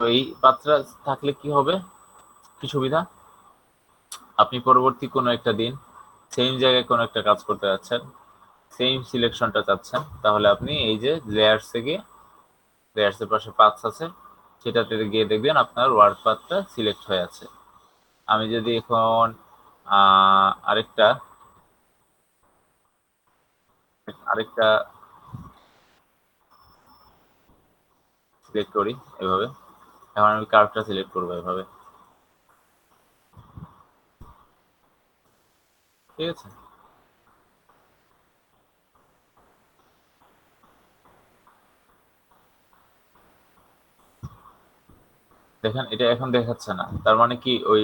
তো এই পাথটা থাকলে কি হবে, কি সুবিধা, আপনি পরবর্তী কোনো একটা দিন সেম জায়গায় কোনো একটা কাজ করতে যাচ্ছেন, সেম সিলেকশনটা চাচ্ছেন, তাহলে আপনি এই যে লেয়ার্সে গিয়ে, লেয়ার্সের পাশে পাথস আছে, সেটাতে গিয়ে দেখবেন আপনার ওয়ার্ক পাথটা সিলেক্ট হয়ে আছে। আমি যদি এখন আরেকটা আরেকটা সিলেক্ট করি এভাবে, এখন আমি কার্ভটা সিলেক্ট করবো এভাবে। ঠিক আছে, দেখেন এটা এখন দেখাচ্ছে না, তার মানে কি ওই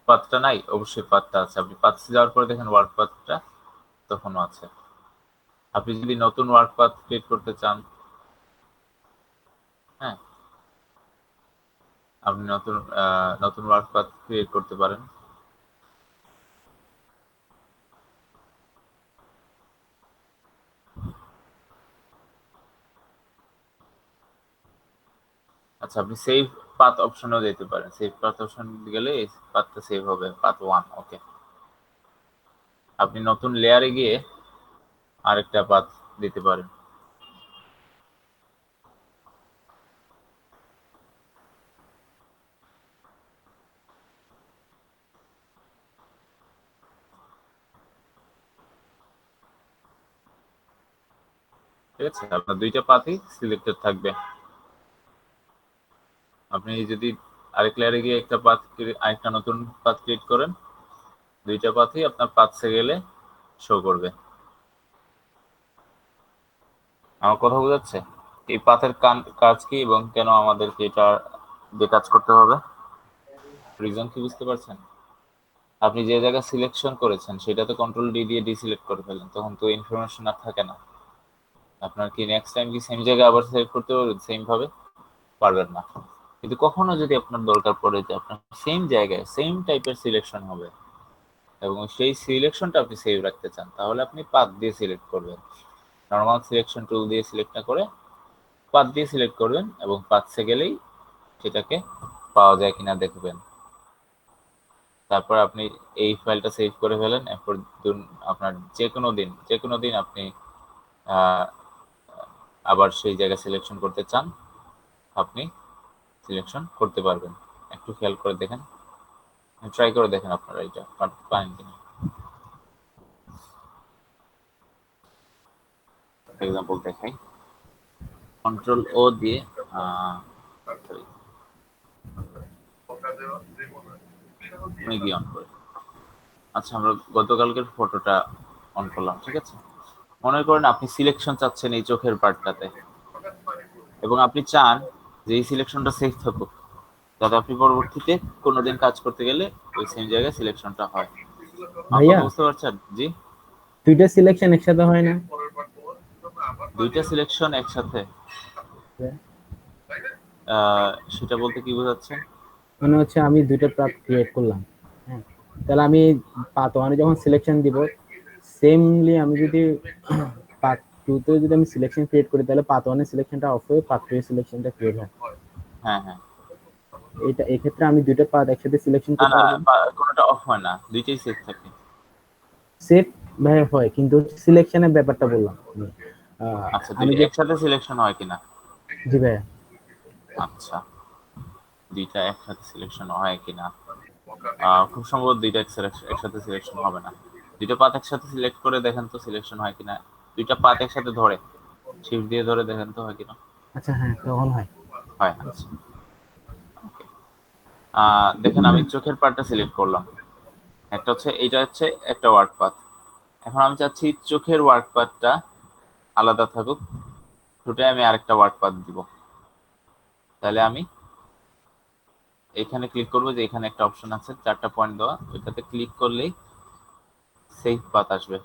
পাথটা নাই? অবশ্যই পাথটা আছে। আপনি পাথে যাওয়ার পরে দেখেন ওয়ার্ক পাথটা তখনও আছে। আপনি যদি নতুন ওয়ার্ক পাথ ক্রিয়েট করতে চান, হ্যাঁ, আপনি নতুন ওয়ার্ক পাথ ক্রিয়েট করতে পারেন। আচ্ছা, আপনি সেভ পাথ অপশনেও যেতে পারেন। সেভ পাথ অপশন গেলে এই পাথটা সেভ হবে, পাথ 1। ওকে, আপনি নতুন লেয়ারে গিয়ে আরেকটা পাথ দিতে পারেন। ঠিক আছে, আপনার দুইটা পাথই সিলেক্টেড থাকবে। আপনি যদি আরেক লেয়ারে গিয়ে একটা পাথ, আরেকটা নতুন পাথ ক্রিয়েট করেন, দুইটা পাথই আপনার পাথে গেলে শো করবে। আমার কথা বোঝাচ্ছে? এই পাথের কাজ কি এবং কেন আমাদেরকে এটা দিয়ে কাজ করতে হবে, রিজন কি বুঝতে পারছেন? আপনি যে জায়গা সিলেকশন করেছেন সেটাতে কন্ট্রোল ডি দিয়ে ডিসিলেক্ট করে ফেলেন, তখন তো ইনফরমেশন আর থাকে না। আপনার কি নেক্সট টাইম কি সেম জায়গায় আবার সেভ করতে পারবেন সেম ভাবে? পারবেন না। কিন্তু কখনো যদি আপনার দরকার পড়ে যে আপনার সেম জায়গায় সেম টাইপের সিলেকশন হবে এবং সেই সিলেকশনটা আপনি সেভ রাখতে চান, তাহলে আপনি পাথ দিয়ে সিলেক্ট করবেন। নর্মাল সিলেকশন টুল দিয়ে সিলেক্ট না করে পাথ দিয়ে সিলেক্ট করবেন এবং পাথে গেলেই সেটাকে পাওয়া যায় কিনা দেখবেন। তারপর আপনি এই ফাইলটা সেভ করে ফেলেন। এরপর আপনার যে কোনো দিন আপনি আবার সেই জায়গা সিলেকশন করতে চান, আপনি সিলেকশন করতে পারবেন। একটু খেয়াল করে দেখেন, ট্রাই করে দেখেন আপনারা এটা পারেন কিনা। এক্সাম্পল দেখাই, কন্ট্রোল ও দিয়ে ম্যাগি অন করে। আচ্ছা, আমরা গতকালকের ফটোটা অন করলাম, ঠিক আছে? মনে করেন আপনি সিলেকশন চাচ্ছেন এই চোখের পার্টটাতে এবং আপনি চান যে এই সিলেকশনটা সেফ থাকুক, যাতে আপনি পরবর্তীতে কোনোদিন কাজ করতে গেলে ওই সেম জায়গায় সিলেকশনটা হয়। আমার ভাইয়া কথা বুঝতে পারছেন? জি। দুইটা সিলেকশন একসাথে হয় না? দুইটা সিলেকশন একসাথে, সেটা বলতে কি বোঝাচ্ছেন? মানে হচ্ছে আমি দুইটা পাথ ক্রিয়েট করলাম, হ্যাঁ, তাহলে আমি পাথ ওয়ানে যখন সিলেকশন দিব, সেমলি আমি যদি পাথ টু তে যদি আমি সিলেকশন ক্রিয়েট করি, তাহলে পাথ ওয়ানের সিলেকশনটা অফ হয়ে পাথ টু এর সিলেকশনটা ক্রিয়েট হয়। হ্যাঁ হ্যাঁ, এটা এক্ষেত্রে আমি দুইটা পাথ একসাথে সিলেকশন না করতে না, পারবো না? কোনোটা অফ হয় না, দুইটাই সেফ থাকে। সেফ ভাই হয়, কিন্তু সিলেকশনের ব্যাপারটা বললাম আমি। আচ্ছা, আমি দুইটা যে একসাথে সিলেকশন হয় কিনা? জি ভাইয়া। আচ্ছা, দুইটা একসাথে সিলেকশন হয় কিনা? খুব সম্ভবত দুইটা একসাথে সিলেকশন হবে না। দুইটা পাত একসাথে সিলেক্ট করে দেখেন তো সিলেকশন হয় কিনা। দুইটা পাত একসাথে ধরে শিফট দিয়ে ধরে দেখেন তো হয় কিনা। আচ্ছা হ্যাঁ, তখন হয়। হয়, আচ্ছা। ওকে, দেখেন আমি চোখের পার্টটা সিলেক্ট করলাম। একটা হচ্ছে এইটা হচ্ছে একটা ওয়ার্ক পাথ। এখন আমি চাচ্ছি চোখের ওয়ার্ক পাথটা আলাদা থাকুক, ঠোঁটে আমি আরেকটা ওয়ার্ক পাথ দিব। তাহলে আমি এখানে ক্লিক করবো, যে এখানে একটা অপশন আছে চারটা পয়েন্ট দেওয়া, ওইটাতে ক্লিক করলেই সেভ পাথ আসবে।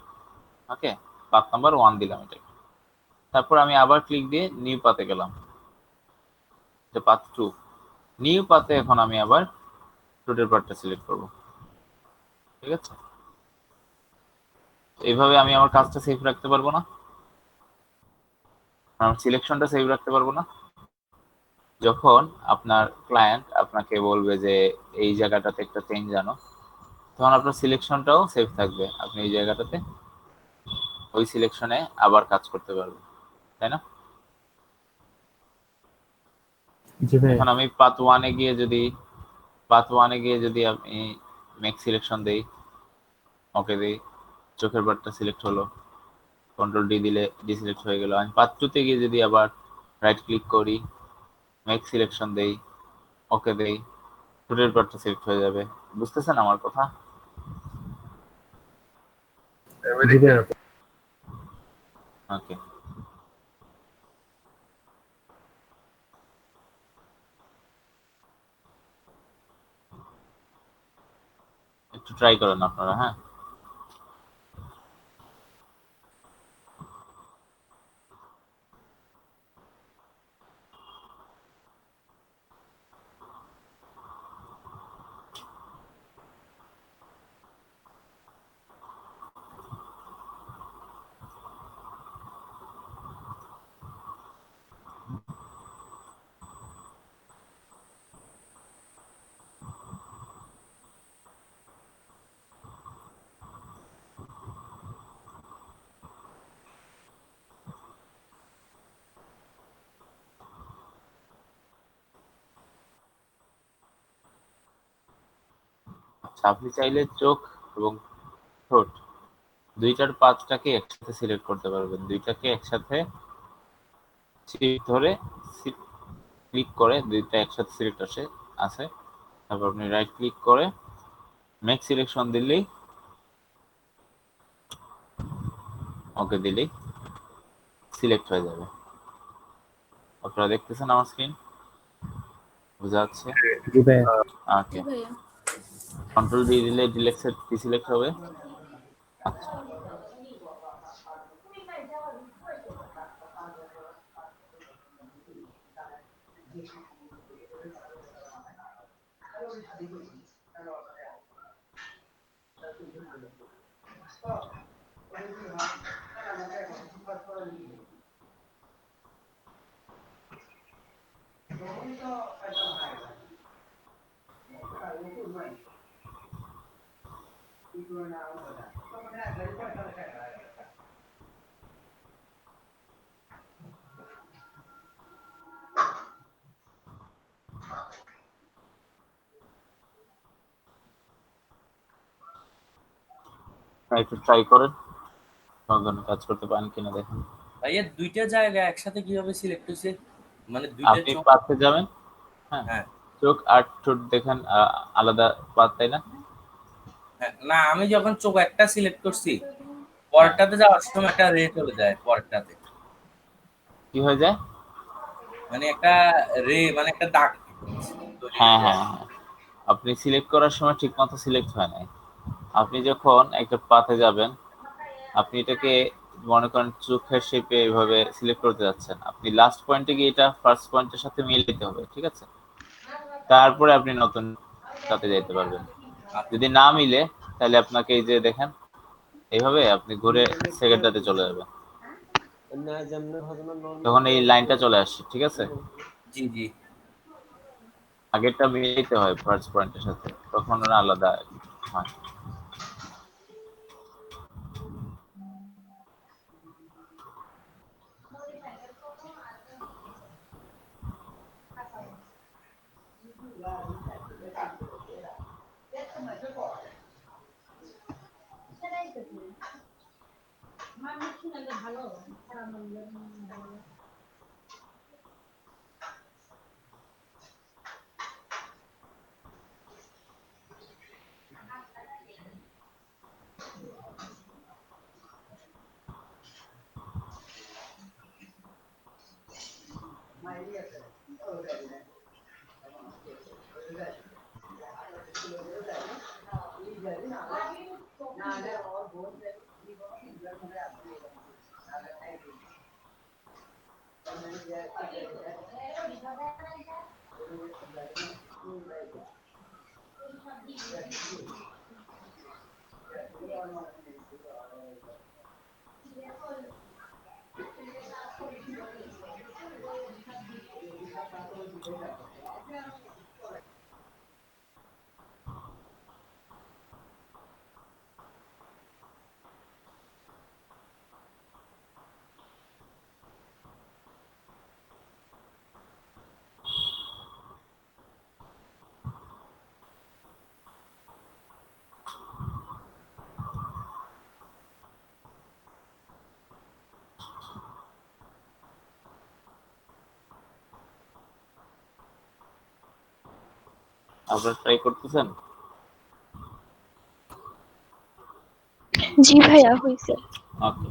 ওকে, পাথ নাম্বার 1 দিলাম এটা। তারপর আমি আবার ক্লিক দিয়ে নিউ পাথে গেলাম, এটা পাথ 2। নিউ পাথে এখন আমি আবার ঠোঁটের পার্টটা সিলেক্ট করব। ঠিক আছে, এইভাবে আমি আমার কাজটা সেভ রাখতে পারবো না, আমার সিলেকশনটা সেভ রাখতে পারবো না। যখন আপনার ক্লায়েন্ট আপনাকে বলবে যে এই জায়গাটাতে একটা চেঞ্জ আনো, তখন আপনার সিলেকশনটাও সেভ থাকবে, আপনি এই জায়গাটাতে ওই সিলেকশনে আবার কাজ করতে পারবেন, তাই না? জি ভাইয়া। এখন আমি পাথ ওয়ানে গিয়ে যদি আমি মেক সিলেকশন দেই, ওকে দেই, চোখের পার্টটা সিলেক্ট হলো, কন্ট্রোল ডি দিলে ডিসিলেক্ট হয়ে গেল। আমি পাথ 2 তে গিয়ে যদি আবার রাইট ক্লিক করি, মেক সিলেকশন দেই, ওকে দেই, ঠোঁটের পার্টটা সিলেক্ট হয়ে যাবে। বুঝতেছেন আমার কথা? জি ভাইয়া। ওকে, একটু ট্রাই করেন আপনারা, হ্যাঁ। আপনি চাইলে চোখ এবং ঠোঁট দুইটার পাতটাকে একসাথে সিলেক্ট করতে পারবেন, দুইটাকে একসাথে শিফট ধরে ক্লিক করে দুইটা একসাথে সিলেক্ট আছে, তারপর আপনি রাইট ক্লিক করে মেক সিলেকশন দিলেই, ওকে দিলেই সিলেক্ট হয়ে যাবে। আপনারা দেখতেছেন আমার স্ক্রিন, বোঝা যাচ্ছে? জি ভাইয়া। ওকে, কন্ট্রোল ডি দিলে ডিসিলেক্ট হবে। আচ্ছা, একটু ট্রাই করেন, কোনো কাজ করতে পারেন কিনা দেখেন। ভাইয়া দুইটা জায়গা একসাথে কিভাবে সিলেক্ট হয়েছে? মানে দুইটা আপনি চোখ। পাতে যাবেন, হ্যাঁ, হ্যাঁ চোখ আর ঠোঁট দেখেন আলাদা পাত, তাই না? হ্যাঁ, না আমি যখন চোখ একটা সিলেক্ট করছি, পরেরটাতে যাওয়ার সময় একটা রে চলে যায় পরেরটাতে, কি হয়ে যায়? মানে একটা রে, মানে একটা দাগ তৈরি হ্যাঁ হয়ে যায়। হ্যাঁ হ্যাঁ, আপনি সিলেক্ট করার সময় ঠিক মতো সিলেক্ট হয় নাই। আপনি যখন একটা পাতে যাবেন, আপনি এটাকে মনে করেন চোখের শেপে এভাবে সিলেক্ট করতে যাচ্ছেন, আপনি লাস্ট পয়েন্টে গিয়ে এটা ফার্স্ট পয়েন্টের সাথে মিলিয়ে দিতে হবে, ঠিক আছে? তারপরে আপনি নতুন পাতে যাইতে পারবেন। যদি না মিলে তাহলে আপনাকে এই যে দেখেন এইভাবে আপনি ঘুরে সেকেন্ডটাতে চলে যাবেন, তখন এই লাইনটা চলে আসছে, ঠিক আছে? জি জি। আগেরটা মিলাইতে হয় ফার্স্ট পয়েন্টের সাথে, তখন ওরা আলাদা হয়। আপনারা ট্রাই করতেছেন? জি ভাইয়া, হয়েছে। ওকে,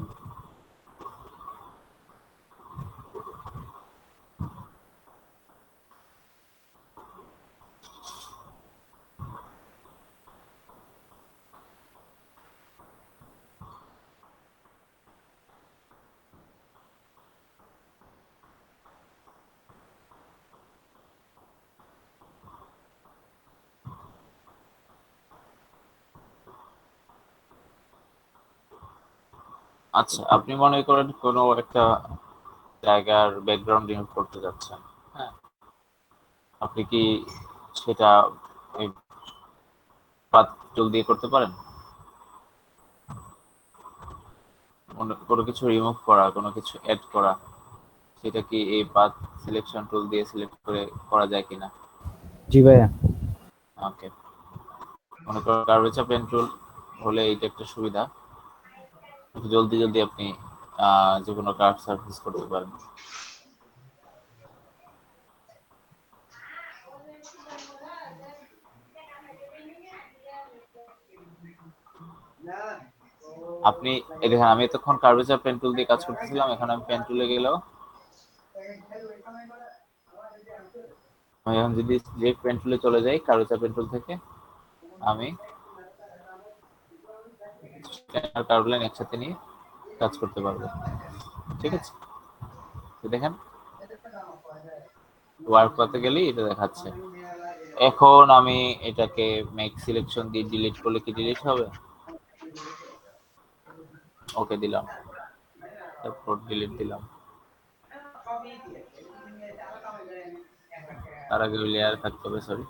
আচ্ছা, আপনি মনে করেন কোনো একটা জায়গার ব্যাকগ্রাউন্ড রিমুভ করতে যাচ্ছেন, হ্যাঁ, আপনি কি সেটা এই পাত টুল দিয়ে করতে পারেন? কোনো কিছু রিমুভ করা, কোনো কিছু অ্যাড করা, সেটা কি এই পাথ সিলেকশন টুল দিয়ে সিলেক্ট করে করা যায় কিনা? জি ভাইয়া। ওকে, মনে করেন কার্ভেচার পেন টুল হলে এইটা একটা সুবিধা, জলদি জলদি আপনি যে কোনো কার্ভ সার্ফেস করতে পারেন। আপনি এই দেখেন, আমি এতক্ষণ কার্ভেচার পেন টুল দিয়ে কাজ করতেছিলাম, এখন আমি পেন টুলে গেলেও আমি এখন যদি যে পেন টুলে চলে যাই, কার্ভেচার পেন টুল থেকে আমি কার্ভ লাইন একসাথে নিয়ে কাজ করতে পারবো। ঠিক আছে, তো দেখেন ওয়ার্ক করতে গেলেই এটা দেখাচ্ছে। এখন আমি এটাকে মেক সিলেকশন দিয়ে ডিলিট করলে কি ডিলিট হবে? ওকে দিলাম, তারপর ডিলিট দিলাম। তার আগে লেয়ার থাকতে হবে, সরি,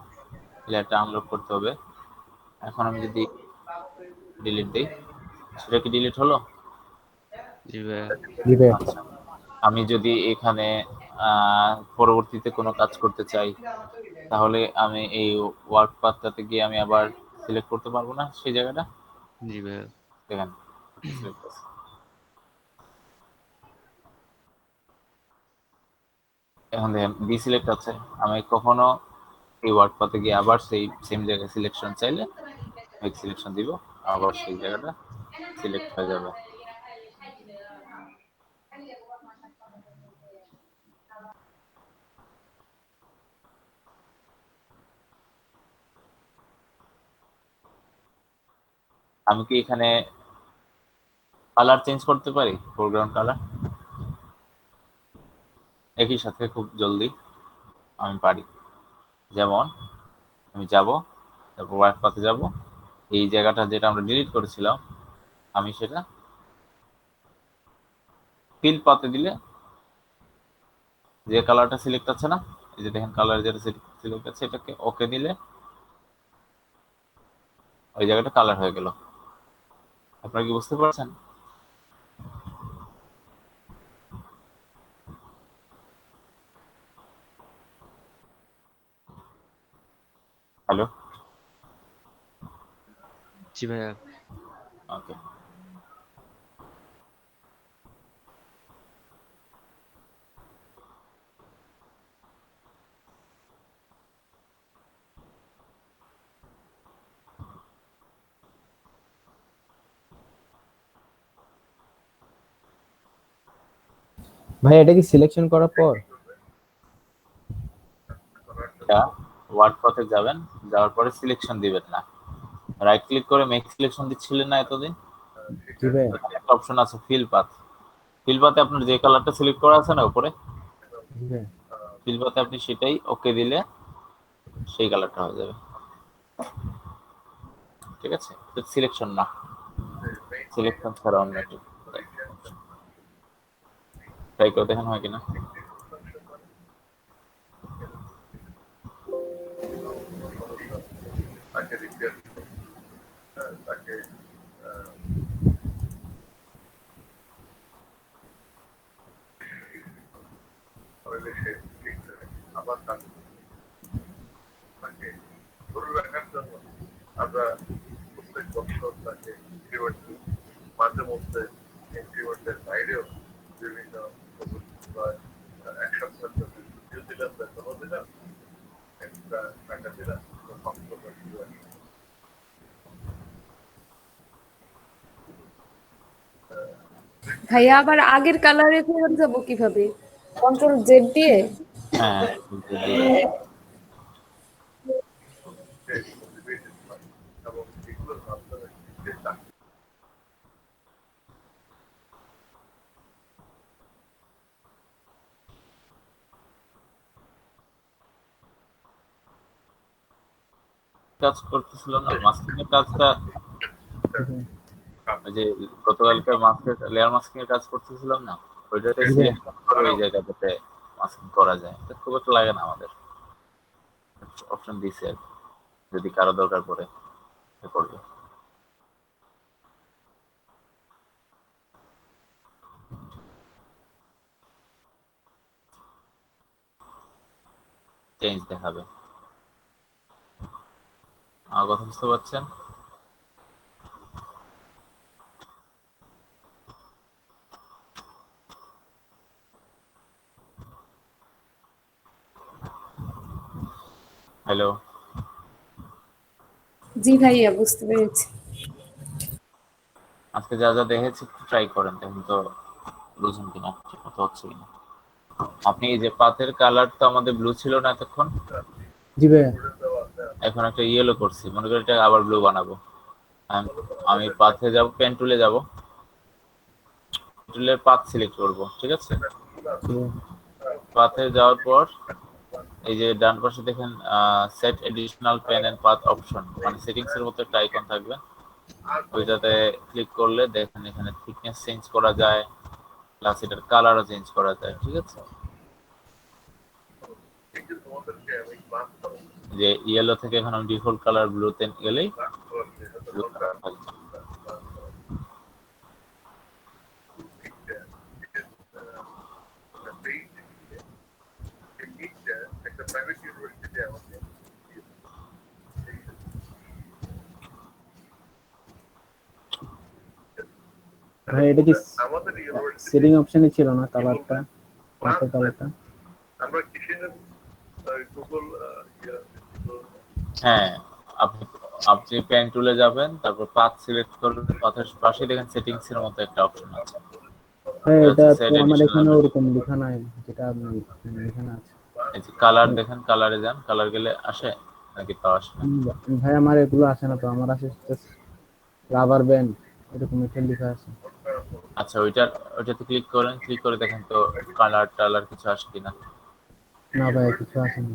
লেয়ারটা আনলক করতে হবে। এখন আমি যদি ডিলিট দিই, সেটা কি ডিলিট হলো? জি ভাইয়া। জি ভাইয়া। আচ্ছা, আমি যদি এখানে পরবর্তীতে কোনো কাজ করতে চাই, তাহলে আমি এই ওয়ার্ক পাথটাতে গিয়ে আমি আবার সিলেক্ট করতে পারবো না সেই জায়গাটা? জি ভাইয়া। দেখেন সিলেক্ট করছি। এখন দেখেন ডিসিলেক্ট আছে, আমি কখনো এই ওয়ার্ক পাথে গিয়ে আবার সেই সেম জায়গায় সিলেকশন চাইলে মেক সিলেকশন দিব, আবার সেই জায়গাটা সিলেক্ট হয়ে যাবে। আমি কি এখানে কালার চেঞ্জ করতে পারি, ফোরগ্রাউন্ড কালার? একই সাথে খুব জলদি আমি পারি। যেমন আমি যাব, তারপর ওয়ার্ক পাথে যাব, এই জায়গাটা যেটা আমরা ডিলিট করেছিলাম আমি সেটা ফিল পাতে দিলে যে কালারটা সিলেক্ট আছে না, এই যে দেখেন কালার যেটা সিলেক্ট আছে, এটাকে ওকে দিলে ওই জায়গাটা কালার হয়ে গেল। আপনারা কি বুঝতে পারছেন? হ্যালো, জি ভাইয়া। ওকে। ভাই এটা কি সিলেকশন করার পর? ওয়ার্ড পাথে যাবেন, যাওয়ার পরে সিলেকশন দিবেন না, রাইট ক্লিক করে মেক সিলেকশন দিচ্ছিলেন না এতদিন? জি ভাইয়া। এখানে একটা অপশন আছে ফিল পাথ, ফিল পাথে আপনার যে কালারটা সিলেক্ট করা আছে না উপরে, জি ভাইয়া। ফিল পাথে আপনি সেটাই ওকে দিলে সেই কালারটা হয়ে যাবে। ঠিক আছে, সিলেকশন না, সিলেকশন ছাড়া অন্য একটা ট্রাই করে দেখেন হয় কিনা। ভাইয়া আবার আগের কালারে ফেরত যাবো কিভাবে? কন্ট্রোল জেড দিয়ে? হ্যাঁ, কাজ করতেছিল না মাস্কিং এর কাজটা, ওই যে গতকালকে মাস্কের লেয়ার মাস্কিং এর কাজ করতেছিলাম না, ওইটাতে সিলেকশন করে এই জায়গাটাতে মাস্কিং করা যায়, এটা খুব একটা লাগে না আমাদের, অপশন দিছে আর কি। যদি কারো দরকার পড়ে সে করবে। চেঞ্জ দেখাবে। আমার কথা বুঝতে পারছেন? হ্যালো, জি ভাইয়া, বুঝতে পেরেছি। আজকে যা যা দেখেছি একটু ট্রাই করেন, দেখুন তো বুঝুন কিনা, ঠিক মতো হচ্ছে কিনা। আপনি এই যে পাতের কালার তো আমাদের ব্লু ছিল না এতক্ষণ, জি ভাইয়া। এখন একটা ইয়েলো করছি, মনে করি এটা আবার ব্লু বানাবো। আমি পাথে যাব, পেন টুলে যাব, টুলের পাথ সিলেক্ট করব, ঠিক আছে? জি ভাইয়া। পাথে যাওয়ার পর এই যে ডান পাশে দেখেন set additional pen and path option, মানে সেটিংস এর মতো একটা আইকন থাকবে, ওইটাতে ক্লিক করলে দেখেন এখানে থিকনেস চেঞ্জ করা যায়, প্লাস এটার কালারও চেঞ্জ করা যায়, ঠিক আছে? যে ইয়েলো থেকে এখন আমি ডিফল্ট কালার ব্লুতে গেলেই blue color থাকবে। ভাই এটা কি সেটিং অপশনে ছিল না কালারটা, পাথের কালারটা? হ্যাঁ, আপনি আপনি পেন টুলে যাবেন, তারপর পাথ সিলেক্ট করবেন, পাথের পাশে দেখেন সেটিংস এর মতো একটা অপশন আছে, হ্যাঁ, এটা এটা হচ্ছে তো সেট আমার এডিশনাল। এখানে ওরকম লেখা নাই, যেটা আপনি এখানে আছে। এই যে কালার দেখেন, কালারে যান, কালার গেলে আসে নাকি তাও আসে না? ভাই আমার এগুলো আসে না তো, আমার আসে রাবার ব্যান্ড এরকম একটা লেখা আছে। আচ্ছা, ওইটাতে ক্লিক করেন, ক্লিক করে দেখেন তো কালার টালার কিছু আসে কিনা। না ভাই, কিছু আসে না।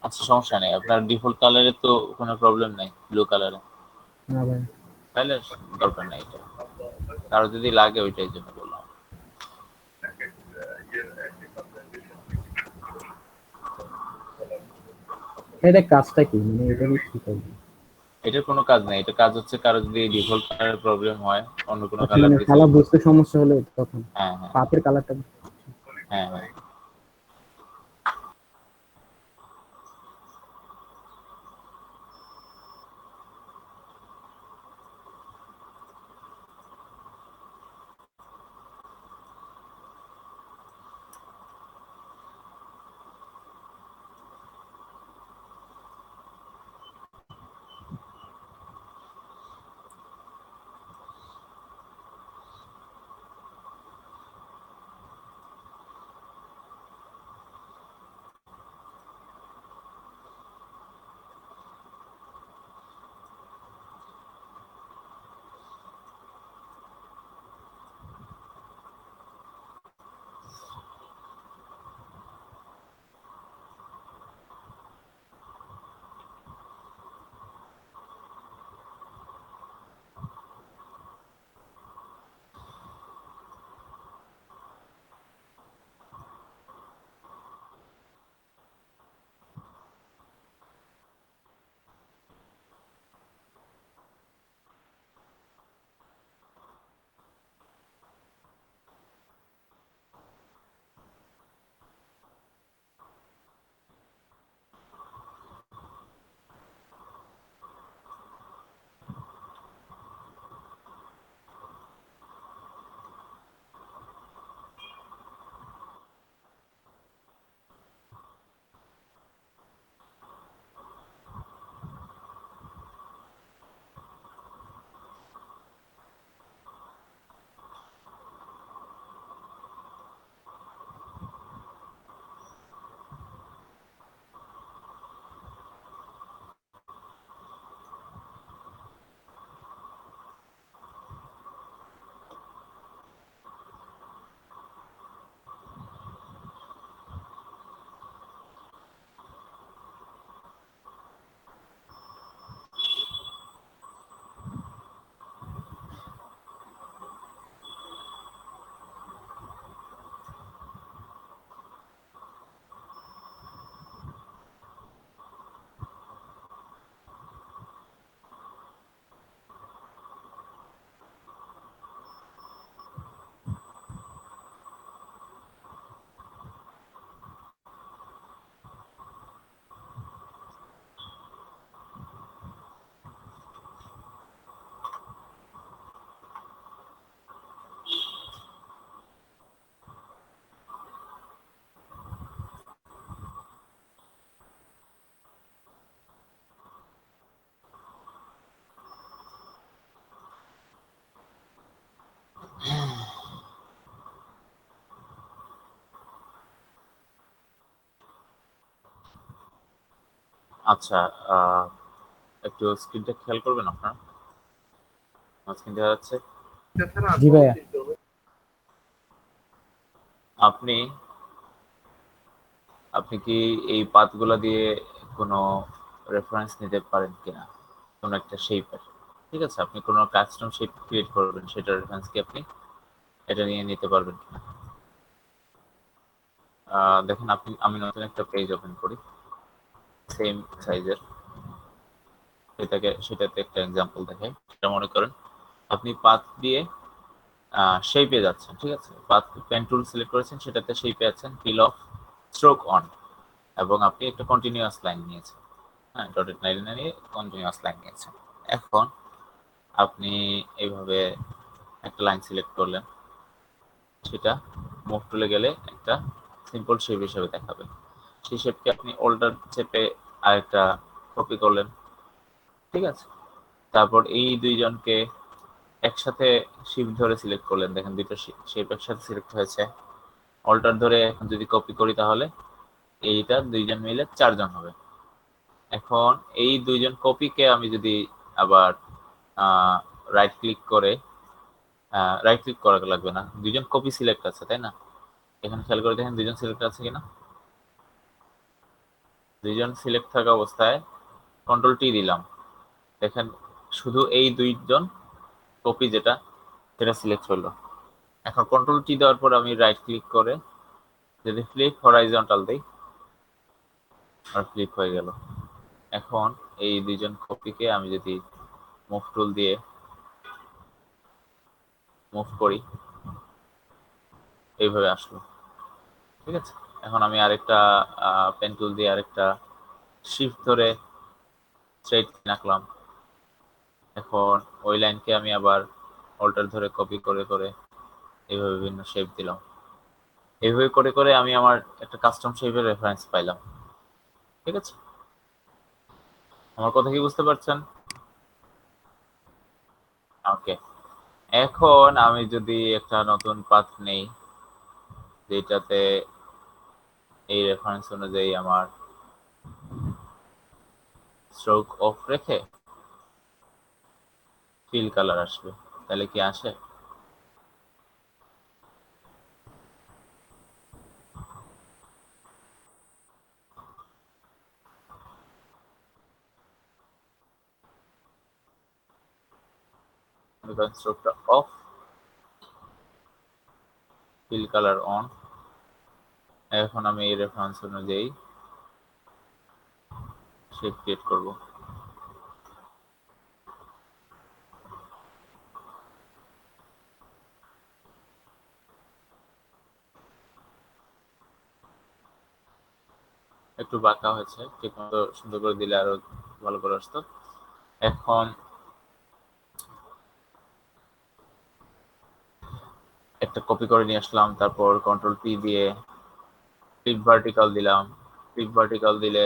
আচ্ছা, সমস্যা নেই, আপনার ডিফল্ট কালারে তো কোনো প্রবলেম নাই, ব্লু কালারে, না ভাই। তাহলে দরকার নাই এটা। কারো যদি লাগে ওইটাই জন্য বললাম। এটা কাজটা কি, মানে এটা কি করবে? এটার কোনো কাজ নাই, এটা কাজ হচ্ছে কারো যদি ডিফল্ট কালারের প্রবলেম হয়, অন্য কোনো আচ্ছা, কালার মানে দিয়ে কালার select বুঝতে করতে। সমস্যা হলে তখন হ্যাঁ হ্যাঁ পাতের কালারটা। হ্যাঁ হ্যাঁ। আচ্ছা, একটু স্ক্রিনটা খেয়াল করবেন আপনারা, আমার স্ক্রিন দেখা যাচ্ছে? জি ভাইয়া। আপনি আপনি কি এই পাথগুলা দিয়ে কোনো রেফারেন্স নিতে পারেন কিনা, কোনো একটা শেপের? ঠিক আছে, আপনি কোনো কাস্টম শেপ ক্রিয়েট করবেন, সেটার রেফারেন্স কি আপনি এটা নিয়ে নিতে পারবেন কিনা? দেখেন, আমি নতুন একটা পেজ ওপেন করি সেম সাইজের, সেটাতে একটা এক্সাম্পল দেখাই। সেটা মনে করেন আপনি পাথ দিয়ে শেপে যাচ্ছেন, ঠিক আছে, পাথ পেন টুল সিলেক্ট করেছেন, সেটাতে শেপে আছেন, ফিল অফ, স্ট্রোক অন, এবং আপনি একটা কন্টিনিউয়াস লাইন নিয়েছেন, হ্যাঁ, ডটেড লাইন নিয়ে কন্টিনিউয়াস লাইন নিয়েছেন। এখন আপনি এইভাবে একটা লাইন সিলেক্ট করলেন, সেটা মুভ টুলে গেলে একটা সিম্পল শেপ হিসেবে দেখাবে। সেই শেপকে আপনি অল্টার চেপে আরেকটা কপি করলেন, ঠিক আছে। তারপর এই দুইজনকে একসাথে শিফট ধরে সিলেক্ট করলেন, দেখেন দুটো শেপ একসাথে সিলেক্ট হয়েছে। অল্টার ধরে এখন যদি কপি করি তাহলে এইটা দুইজন মিলে 4 জন হবে। এখন এই দুইজন কপিকে আমি যদি আবার রাইট ক্লিক করে, রাইট ক্লিক করা লাগবে না, দুইজন কপি সিলেক্ট আছে তাই না? এখানে খেয়াল করে দেখেন দুইজন সিলেক্ট আছে কিনা। দুইজন সিলেক্ট থাকা অবস্থায় কন্ট্রোল টি দিলাম, দেখেন শুধু এই দুইজন কপি সেটা সিলেক্ট হলো। এখন কন্ট্রোল টি দেওয়ার পর আমি রাইট ক্লিক করে যদি ফ্লিপ হরাইজন্টাল দিই, আর ফ্লিপ হয়ে গেল। এখন এই দুইজন কপিকে আমি যদি মুভ টুল দিয়ে মুভ করি, এইভাবে আসলো, ঠিক আছে। এখন আমি আরেকটা পেন টুল দিয়ে আরেকটা শিফট ধরে স্ট্রেট আঁকলাম। এখন ওই লাইনকে আমি আবার অল্টার ধরে কপি করে করে এইভাবে বিভিন্ন শেপ দিলাম। এইভাবে করে করে আমি আমার একটা কাস্টম শেপের রেফারেন্স পাইলাম, ঠিক আছে। আমার কথা কি বুঝতে পারছেন? ওকে, এখন আমি যদি একটা নতুন পাথ নেই, যেটাতে এই রেফারেন্স অনুযায়ী আমার স্ট্রোক অফ রেখে ফিল কালার আসবে, তাহলে কি আসে? স্ট্রোকটা অফ, ফিল কালার অন। এখন আমি এই রেফারেন্স অনুযায়ী শেপ ক্রিয়েট করব। একটু বাঁকা হয়েছে, ঠিক মতো সুন্দর করে দিলে আরো ভালো করে আসতো। এখন একটা কপি করে নিয়ে আসলাম, তারপর কন্ট্রোল পি দিয়ে ফ্লিপ ভার্টিক্যাল দিলাম। ফ্লিপ ভার্টিক্যাল দিলে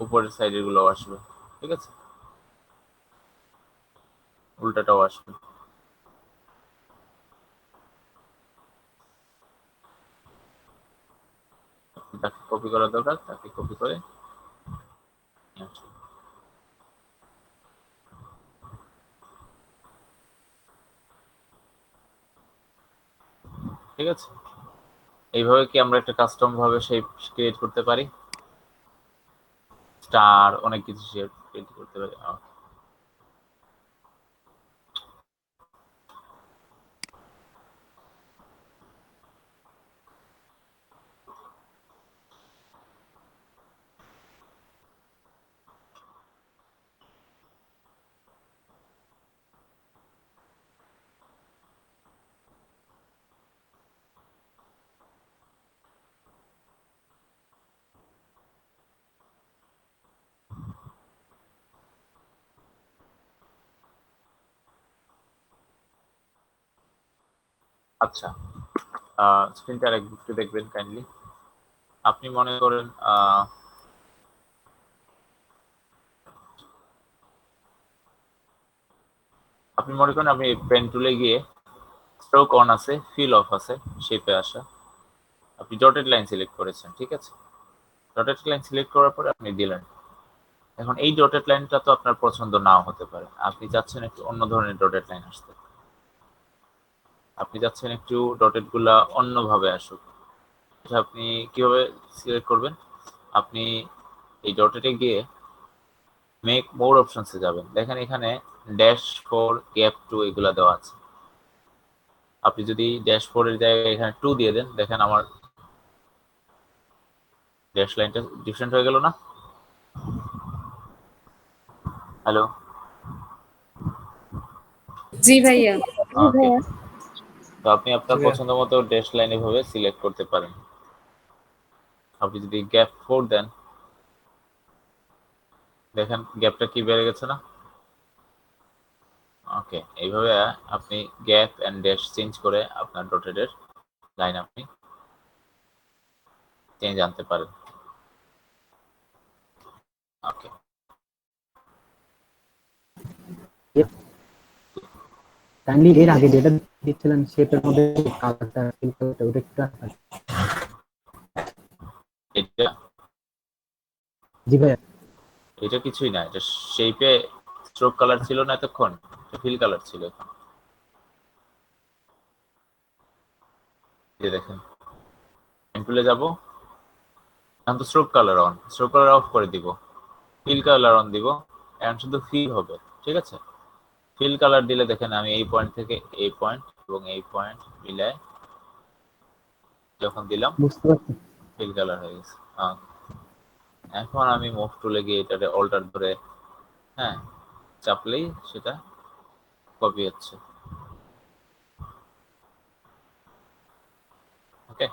উপরের সাইডের গুলো আসবে, ঠিক আছে, উল্টাটাও আসবে। যাকে কপি করা দরকার তাকে কপি করে নিয়ে আসবে। ঠিক আছে, এইভাবে কি আমরা একটা কাস্টম ভাবে শেপ ক্রিয়েট করতে পারি? স্টার, অনেক কিছু শেপ ক্রিয়েট করতে পারি। আচ্ছা, স্ক্রিনটা একটু দেখবেন কাইন্ডলি। আপনি মনে করেন আপনি পেন টুলে গিয়ে স্ট্রোক অন আছে, ফিল অফ আছে, শেপে আসা, আপনি ডটেড লাইন সিলেক্ট করেছেন, ঠিক আছে। ডটেড লাইন সিলেক্ট করার পরে আপনি দিলেন। এখন এই ডটেড লাইনটা তো আপনার পছন্দ নাও হতে পারে, আপনি চাচ্ছেন একটু অন্য ধরনের ডটেড লাইন আসতে, আপনি চাচ্ছেন একটু ডটেড গুলা অন্যভাবে আসুক। এটা আপনি কিভাবে সিলেক্ট করবেন? আপনি এই ডটেডে গিয়ে মেক মোর অপশনসে যাবেন, দেখেন এখানে -4 gap 2 এগুলা দেওয়া আছে। আপনি যদি -4 এর জায়গায় এখানে 2 দিয়ে দেন, দেখেন আমার ড্যাশ লাইনটা ডিফারেন্ট হয়ে গেল না? হ্যালো, জি ভাইয়া। ওকে। তো আপনি আপনার পছন্দ মতো ড্যাশ লাইন এভাবে সিলেক্ট করতে পারেন। আপনি যদি গ্যাপ 4 দেন, দেখেন গ্যাপটা কি বেড়ে গেছে না? ওকে, এইভাবে আপনি গ্যাপ এন্ড ড্যাশ চেঞ্জ করে আপনার ডটেডের লাইন আপনি চেঞ্জ আনতে পারেন। ওকে, কাইন্ডলি এর আগে যেটা দিচ্ছিলেন সেটার মধ্যে কালারটা ফিল করতে ওটা একটু এটা জি ভাইয়া। এটা কিছুই না, এটা শেপে স্ট্রোক কালার ছিল না এতক্ষণ, এটা ফিল কালার ছিল। এখন এই দেখেন টুলে যাব, এখন তো stroke colour on, stroke colour of করে দিব, ফিল কালার অন দিব, এখন শুধু ফিল হবে। ঠিক আছে, ফিল কালার দিলে দেখেন আমি এই পয়েন্ট থেকে এই পয়েন্ট এবং এই পয়েন্ট মিলায় যখন দিলাম বুঝতে পারছি। ফিল কালার হয়ে গেছে। এখন আমি মুভ টুলে গিয়ে এটাকে অল্টার ধরে হ্যাঁ চাপলেই সেটা কপি হচ্ছে। ওকে,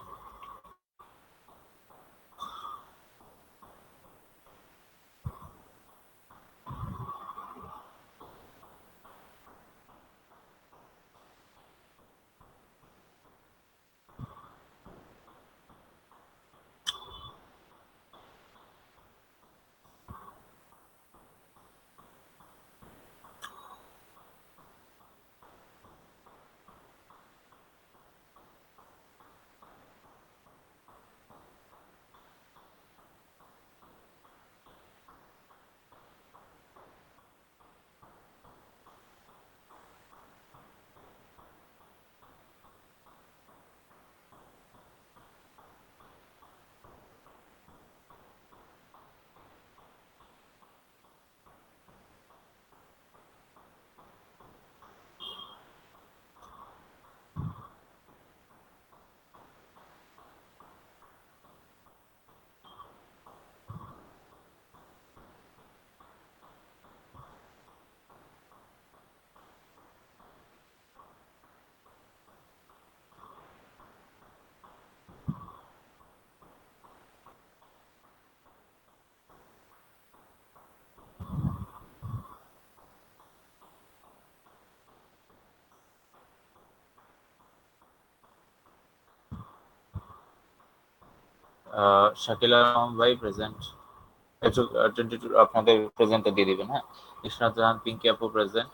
শাকিল আলম ভাই প্রেজেন্ট, একটু 22 আপনাদের প্রেজেন্টটা দিয়ে দিবেন। হ্যাঁ, ইশরাত জাহান পিঙ্কি আপু প্রেজেন্ট।